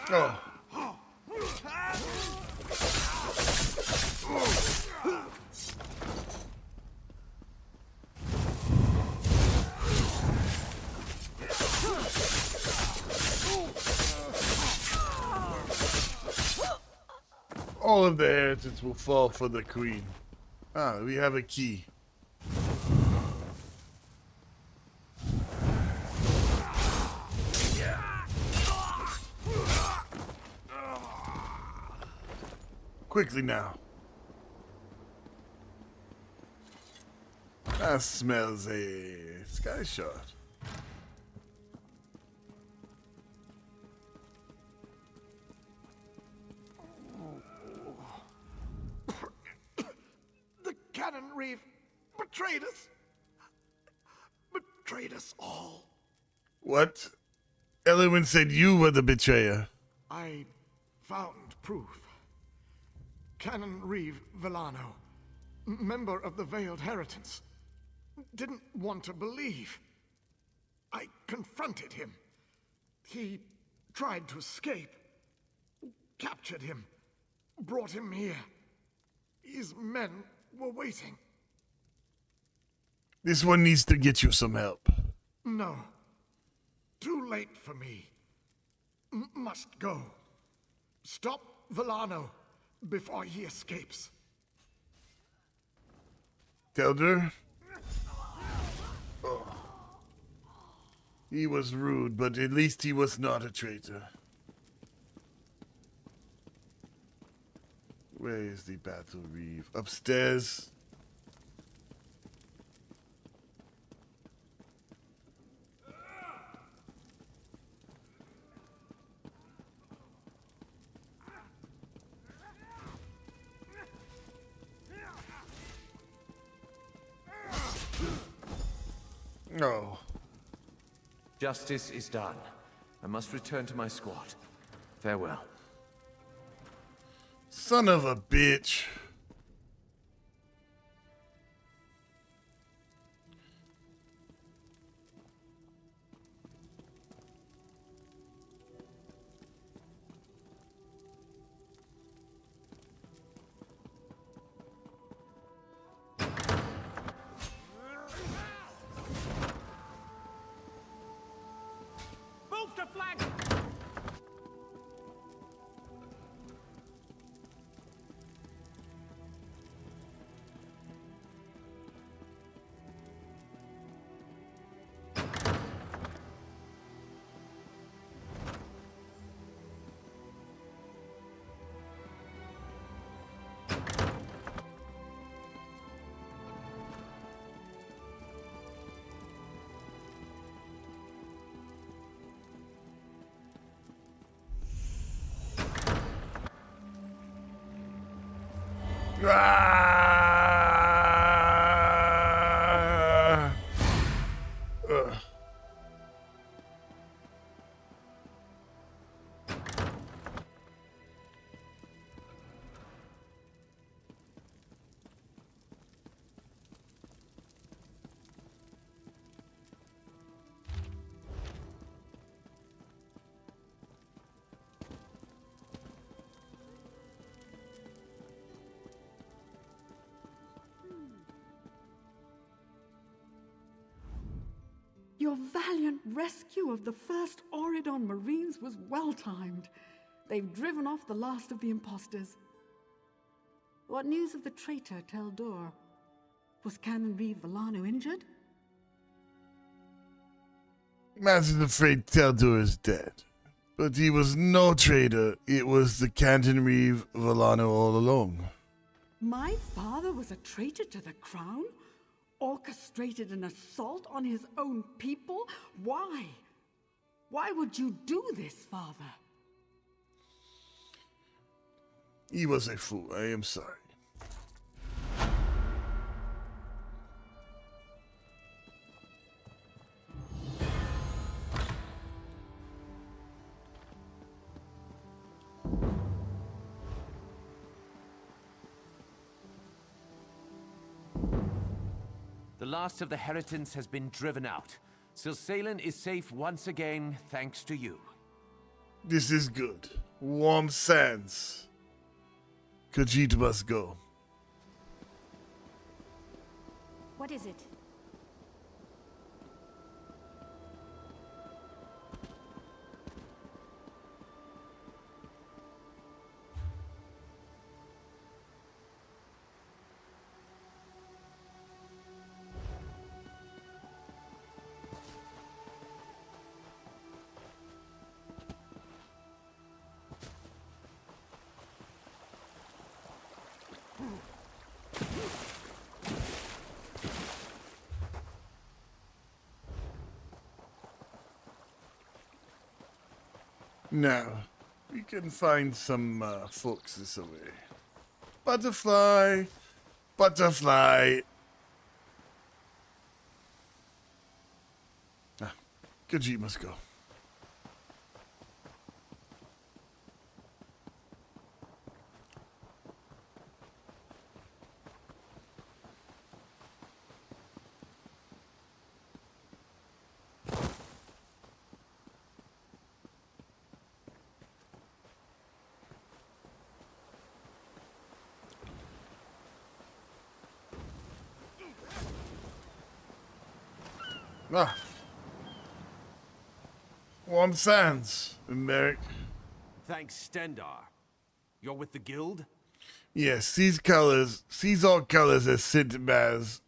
Oh. All of the inheritance will fall for the queen. Ah, we have a key. Quickly now. That smells a sky shot. The Canon Reeve betrayed us. Betrayed us all. What? Elwyn said you were the betrayer. I found proof. Canon Reeve Villano, member of the Veiled Heritance, didn't want to believe. I confronted him. He tried to escape. Captured him. Brought him here. His men were waiting. This one needs to get you some help. No. Too late for me. Must go. Stop Villano before he escapes. Teldur? Oh. He was rude, but at least he was not a traitor. Where is the battle reeve? Upstairs? No. Justice is done. I must return to my squad. Farewell. Son of a bitch. Move to flank! Ah! Ugh. Your valiant rescue of the first Auridon Marines was well-timed. They've driven off the last of the imposters. What news of the traitor Teldor? Was Canon Reeve Villano injured? Maz is afraid Teldor is dead. But he was no traitor. It was the Canton Reeve Villano all along. My father was a traitor to the crown? Orchestrated an assault on his own people? Why? Why would you do this, father? He was a fool. I am sorry. The last of the Heritants has been driven out. Silsalen is safe once again, thanks to you. This is good. Warm sands. Khajiit must go. What is it? Now, we can find some folks this way. Butterfly! Butterfly! Ah, Khajiit must go. Ah. Warm sands, Merrick. Thanks, Stendar. You're with the guild? Yes, these all colors as Sid Maz.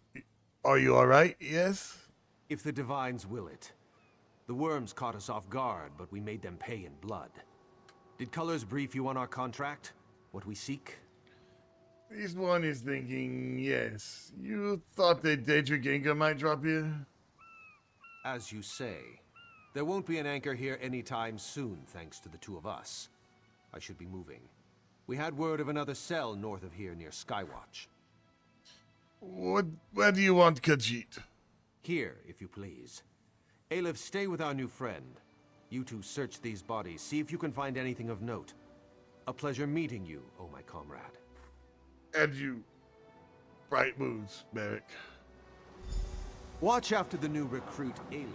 Are you alright? Yes? If the Divines will it. The worms caught us off guard, but we made them pay in blood. Did Colors brief you on our contract? What we seek? This one is thinking, yes. You thought that Daedric Inca might drop here? As you say. There won't be an anchor here anytime soon, thanks to the two of us. I should be moving. We had word of another cell north of here near Skywatch. Where do you want Khajiit? Here, if you please. Aleph, stay with our new friend. You two search these bodies, see if you can find anything of note. A pleasure meeting you, oh my comrade. And you. Bright moves, Merrick. Watch after the new recruit, Aleph.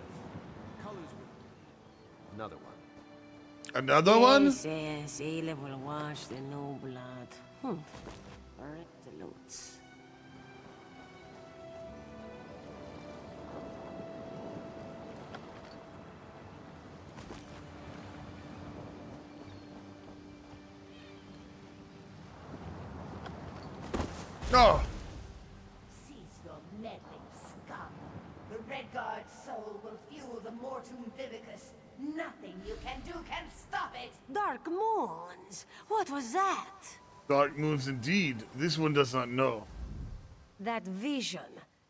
Colors will... Another one. Another one? Yes, Aleph will wash the new blood. Rectolutes. No! Cease your meddling, scum. The Red Guard's soul will fuel the Mortum Vivicus. Nothing you can do can stop it! Dark moons? What was that? Dark moons indeed. This one does not know. That vision.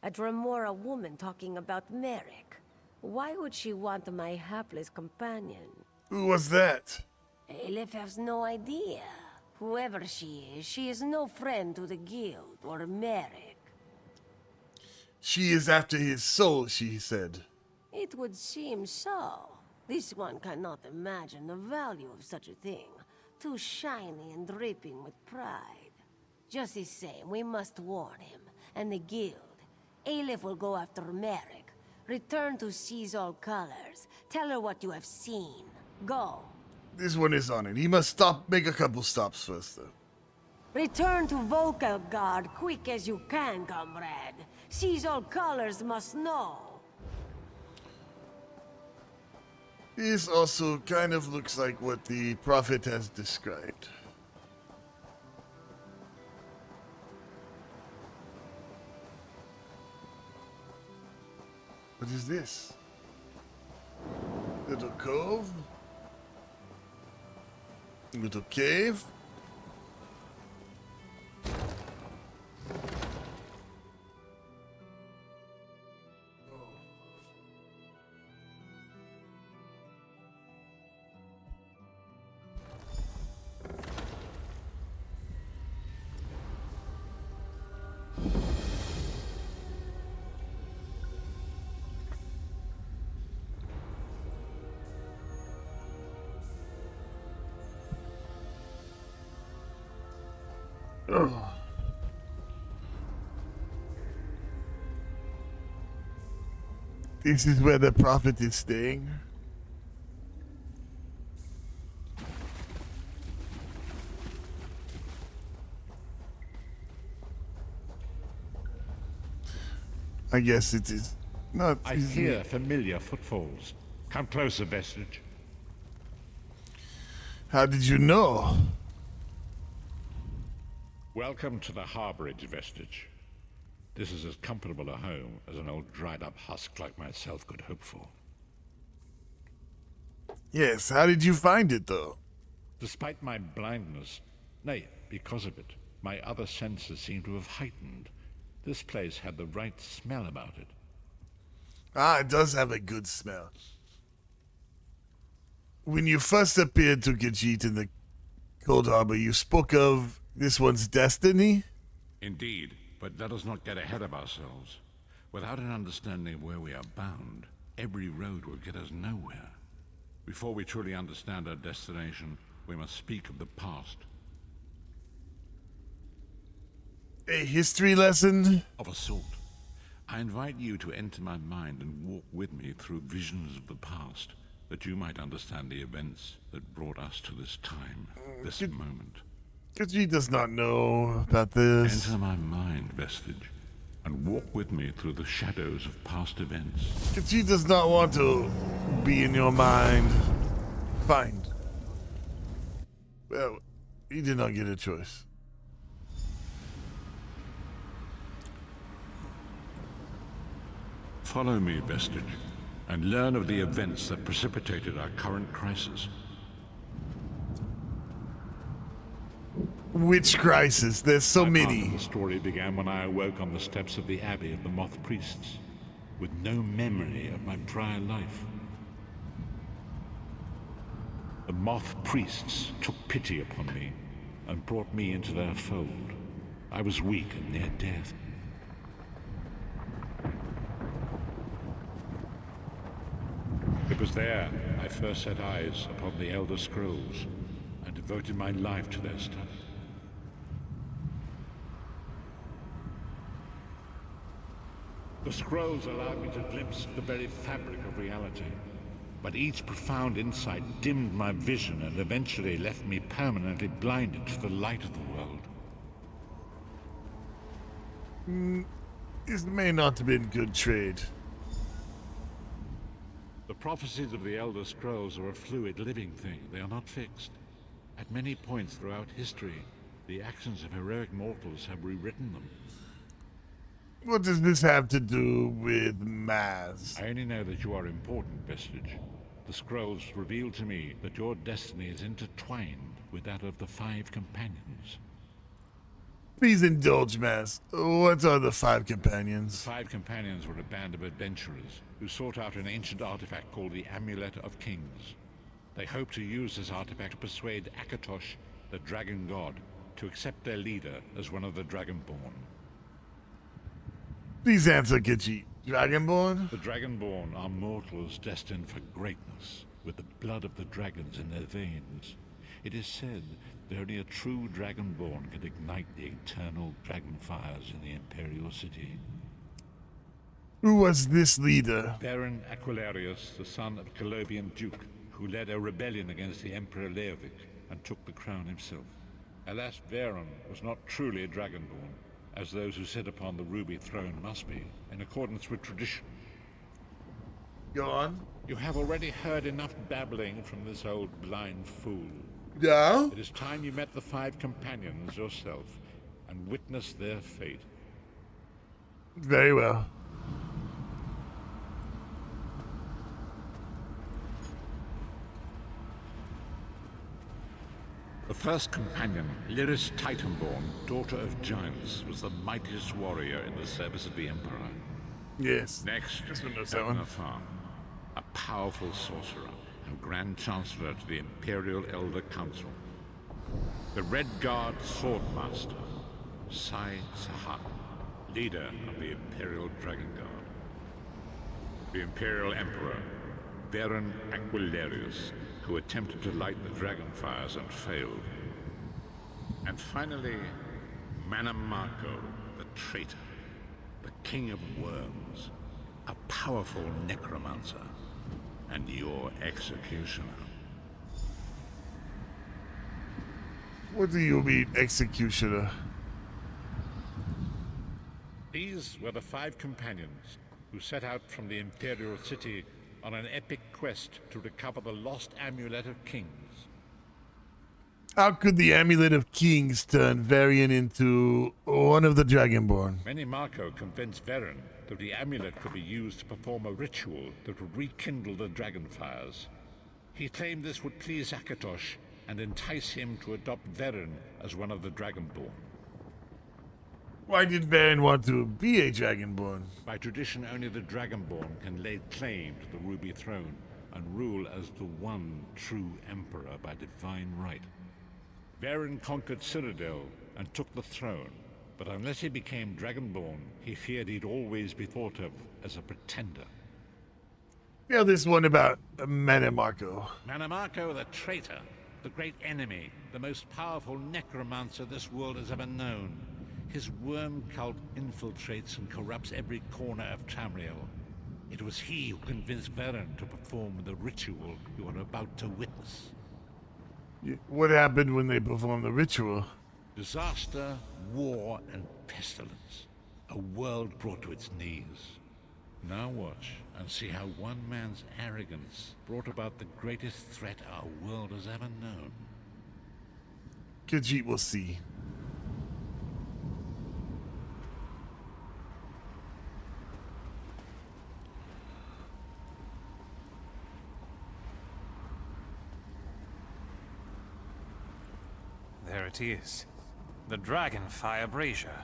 At Remora woman talking about Merrick. Why would she want my hapless companion? Who was that? Aleph has no idea. Whoever she is no friend to the guild or Merrick. She is after his soul, she said. It would seem so. This one cannot imagine the value of such a thing. Too shiny and dripping with pride. Just the same, we must warn him, and the guild. Aleph will go after Merrick. Return to seize all colors. Tell her what you have seen. Go. This one is on it. He must make a couple stops first, though. Return to Vocal Guard quick as you can, comrade. Seize all colors must know. This also kind of looks like what the Prophet has described. What is this? Little cove? Little cave? This is where the Prophet is staying. I guess it is not. I hear familiar footfalls. Come closer, Vestige. How did you know? Welcome to the harborage, Vestige. This is as comfortable a home as an old dried-up husk like myself could hope for. Yes, how did you find it, though? Despite my blindness, nay, because of it, my other senses seem to have heightened. This place had the right smell about it. Ah, it does have a good smell. When you first appeared to Khajiit in the Cold Harbor, you spoke of this one's destiny? Indeed, but let us not get ahead of ourselves. Without an understanding of where we are bound, every road will get us nowhere. Before we truly understand our destination, we must speak of the past. A history lesson? Of a sort. I invite you to enter my mind and walk with me through visions of the past, that you might understand the events that brought us to this time, this moment. Khajiit does not know about this. Enter my mind, Vestige, and walk with me through the shadows of past events. Khajiit does not want to be in your mind. Fine. Well, he did not get a choice. Follow me, Vestige, and learn of the events that precipitated our current crisis. Which crisis? There's so many. The story began when I awoke on the steps of the Abbey of the Moth Priests, with no memory of my prior life. The Moth Priests took pity upon me and brought me into their fold. I was weak and near death. The was there I first set eyes upon the Elder Scrolls and devoted my life to their study. The scrolls allowed me to glimpse the very fabric of reality, but each profound insight dimmed my vision and eventually left me permanently blinded to the light of the world. This may not have been good trade. The prophecies of the Elder Scrolls are a fluid, living thing. They are not fixed. At many points throughout history, the actions of heroic mortals have rewritten them. What does this have to do with Maz? I only know that you are important, Vestige. The scrolls reveal to me that your destiny is intertwined with that of the Five Companions. Please indulge, Maz. What are the Five Companions? The Five Companions were a band of adventurers who sought out an ancient artifact called the Amulet of Kings. They hoped to use this artifact to persuade Akatosh, the Dragon God, to accept their leader as one of the Dragonborn. Please answer, Gidgee. Dragonborn? The Dragonborn are mortals destined for greatness, with the blood of the dragons in their veins. It is said that only a true Dragonborn can ignite the eternal dragon fires in the Imperial City. Who was this leader? Baron Aquilarius, the son of Colovian Duke, who led a rebellion against the Emperor Leovic and took the crown himself. Alas, Varen was not truly a Dragonborn, as those who sit upon the ruby throne must be, in accordance with tradition. Go on. You have already heard enough babbling from this old blind fool. Yeah? It is time you met the Five Companions yourself and witnessed their fate. Very well. The first companion, Lyris Titanborn, daughter of giants, was the mightiest warrior in the service of the Emperor. Yes. Next, Ebonafan, a powerful sorcerer and Grand Chancellor to the Imperial Elder Council. The Red Guard Swordmaster, Sai Saha, leader of the Imperial Dragon Guard. The Imperial Emperor, Baron Aquilarius, who attempted to light the dragon fires and failed. And finally, Manamako, the traitor, the King of Worms, a powerful necromancer, and your executioner. What do you mean, executioner? These were the Five Companions who set out from the Imperial City on an epic quest to recover the lost Amulet of Kings. How could the Amulet of Kings turn Varian into one of the Dragonborn? Manamako convinced Varen that the amulet could be used to perform a ritual that would rekindle the dragon fires. He claimed this would please Akatosh and entice him to adopt Varen as one of the Dragonborn. Why did Varian want to be a Dragonborn? By tradition, only the Dragonborn can lay claim to the Ruby Throne and rule as the one true Emperor by divine right. Varen conquered Cyrodiil and took the throne, but unless he became Dragonborn, he feared he'd always be thought of as a pretender. Yeah, this one about Manamako. Manamako, the traitor, the great enemy, the most powerful necromancer this world has ever known. His worm cult infiltrates and corrupts every corner of Tamriel. It was he who convinced Varen to perform the ritual you are about to witness. What happened when they performed the ritual? Disaster, war, and pestilence. A world brought to its knees. Now watch and see how one man's arrogance brought about the greatest threat our world has ever known. Khajiit will see. There it is. The Dragonfire Brazier.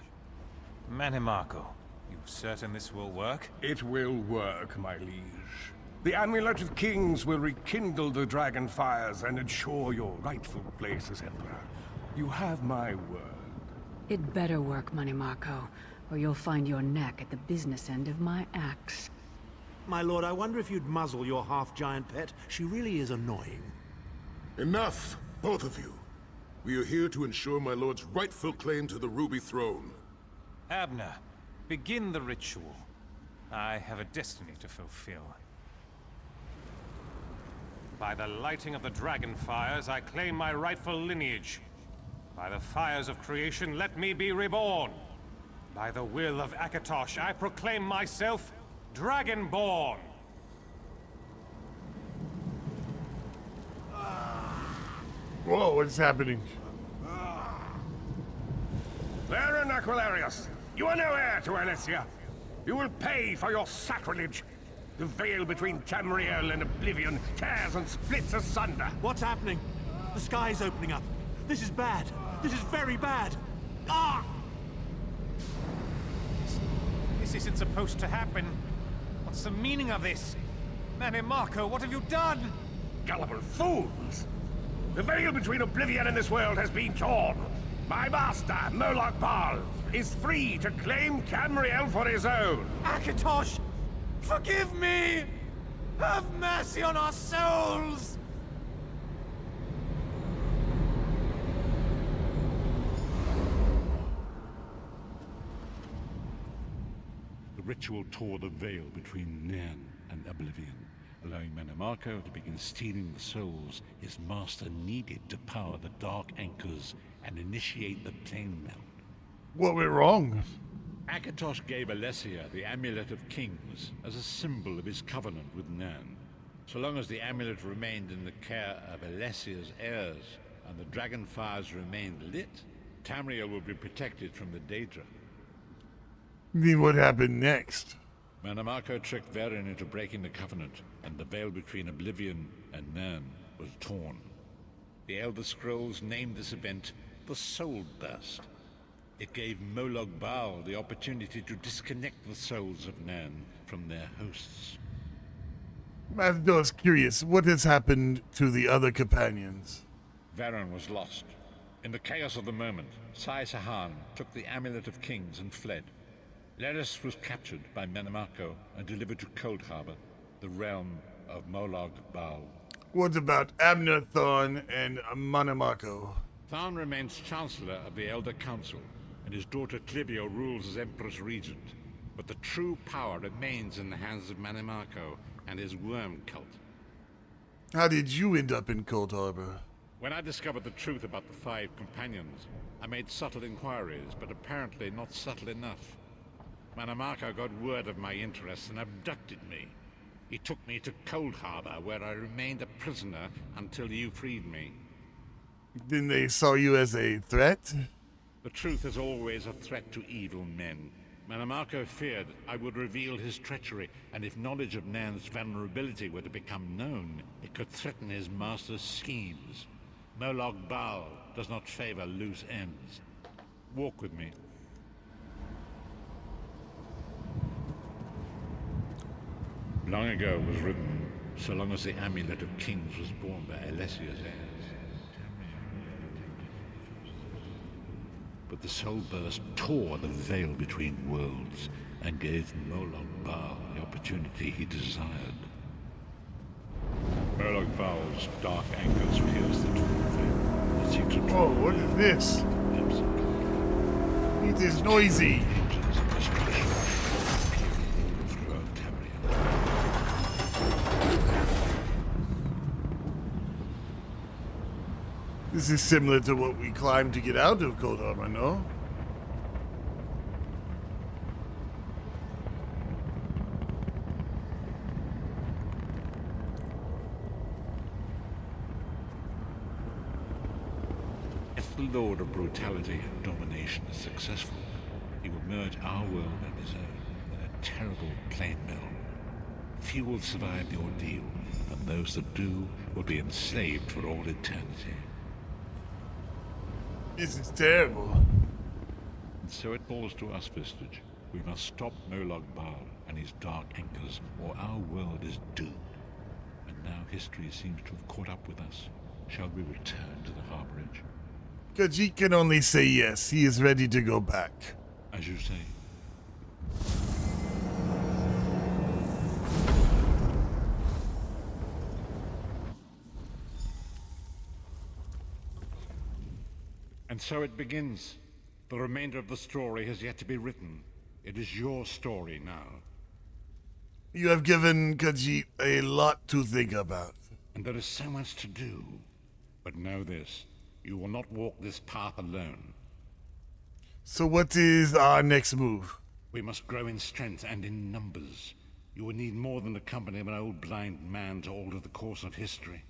Manamako, you certain this will work? It will work, my liege. The Amulet of Kings will rekindle the dragon fires and ensure your rightful place as Emperor. You have my word. It better work, Manamako, or you'll find your neck at the business end of my axe. My lord, I wonder if you'd muzzle your half-giant pet. She really is annoying. Enough, both of you. We are here to ensure my lord's rightful claim to the Ruby Throne. Abner, begin the ritual. I have a destiny to fulfill. By the lighting of the dragon fires, I claim my rightful lineage. By the fires of creation, let me be reborn. By the will of Akatosh, I proclaim myself Dragonborn. Whoa, what's happening? Baron Aquilarius, you are no heir to Alessia. You will pay for your sacrilege. The veil between Tamriel and Oblivion tears and splits asunder. What's happening? The sky's opening up. This is bad. This is very bad. Ah! This isn't supposed to happen. What's the meaning of this? Marco, what have you done? Gullible fools! The veil between Oblivion and this world has been torn. My master, Moloch Baal, is free to claim Tamriel for his own. Akatosh! Forgive me! Have mercy on our souls! The ritual tore the veil between Nan and Oblivion, allowing Marco to begin stealing the souls his master needed to power the Dark Anchors and initiate the plane melt. What went wrong? Akatosh gave Alessia the Amulet of Kings as a symbol of his covenant with Nan. So long as the amulet remained in the care of Alessia's heirs and the dragon fires remained lit, Tamriel would be protected from the Daedra. Then what happened next? Marco tricked Varen into breaking the covenant, and the veil between Oblivion and Nan was torn. The Elder Scrolls named this event the Soul Burst. It gave Moloch Baal the opportunity to disconnect the souls of Nan from their hosts. I'm just curious, what has happened to the other companions? Varen was lost. In the chaos of the moment, Sai Sahan took the Amulet of Kings and fled. Leris was captured by Marco and delivered to Cold Harbor, the realm of Moloch Baal. What about Abner Thorn and Marco? Thorn remains Chancellor of the Elder Council, and his daughter Clivio rules as Empress Regent. But the true power remains in the hands of Marco and his worm cult. How did you end up in Cold Harbor? When I discovered the truth about the 5 companions, I made subtle inquiries, but apparently not subtle enough. Marco got word of my interests and abducted me. He took me to Cold Harbor, where I remained a prisoner until you freed me. Then they saw you as a threat? The truth is always a threat to evil men. Marco feared I would reveal his treachery, and if knowledge of Nan's vulnerability were to become known, it could threaten his master's schemes. Moloch Baal does not favor loose ends. Walk with me. Long ago was written, so long as the Amulet of Kings was borne by Alessia's heirs. But the Soul Burst tore the veil between worlds and gave Moloch Baal the opportunity he desired. Moloch Baal's dark anchors pierced the torn veil. The secret. Oh, what is this? It is noisy. This is similar to what we climbed to get out of Cold Harbor, no? If the Lord of Brutality and Domination is successful, he will merge our world and his own in a terrible plane melt. Few will survive the ordeal, and those that do will be enslaved for all eternity. This is terrible. And so it falls to us, Vistage. We must stop Moloch Baal and his dark anchors, or our world is doomed. And now history seems to have caught up with us. Shall we return to the harborage? Khajiit can only say yes. He is ready to go back. As you say. And so it begins. The remainder of the story has yet to be written. It is your story now. You have given Khajiit a lot to think about. And there is so much to do. But know this, you will not walk this path alone. So what is our next move? We must grow in strength and in numbers. You will need more than the company of an old blind man to alter the course of history.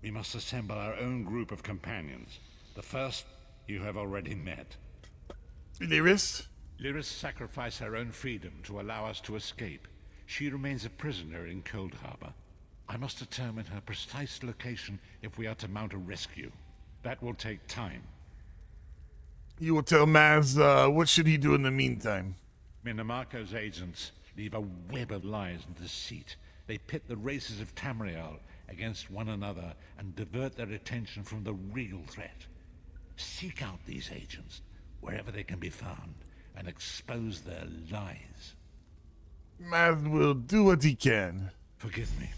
We must assemble our own group of companions. The first you have already met. Lyris? Lyris sacrificed her own freedom to allow us to escape. She remains a prisoner in Cold Harbor. I must determine her precise location if we are to mount a rescue. That will take time. You will tell Maz what should he do in the meantime. Minamarco's agents leave a web of lies and deceit. They pit the races of Tamriel against one another and divert their attention from the real threat. Seek out these agents, wherever they can be found, and expose their lies. Maz will do what he can. Forgive me.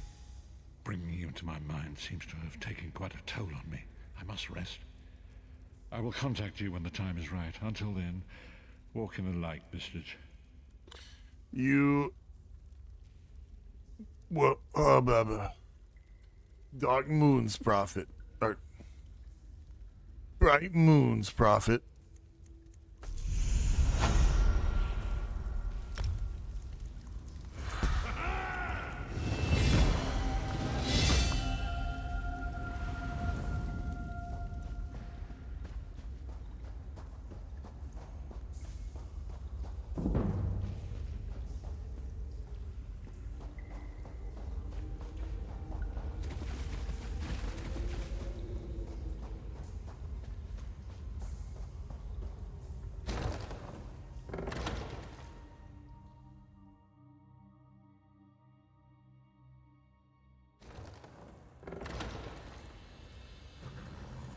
Bringing you into my mind seems to have taken quite a toll on me. I must rest. I will contact you when the time is right. Until then, walk in the light, Vistage. You... Well, Dark Moon's prophet. Or... Bright Moon's prophet.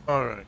All right.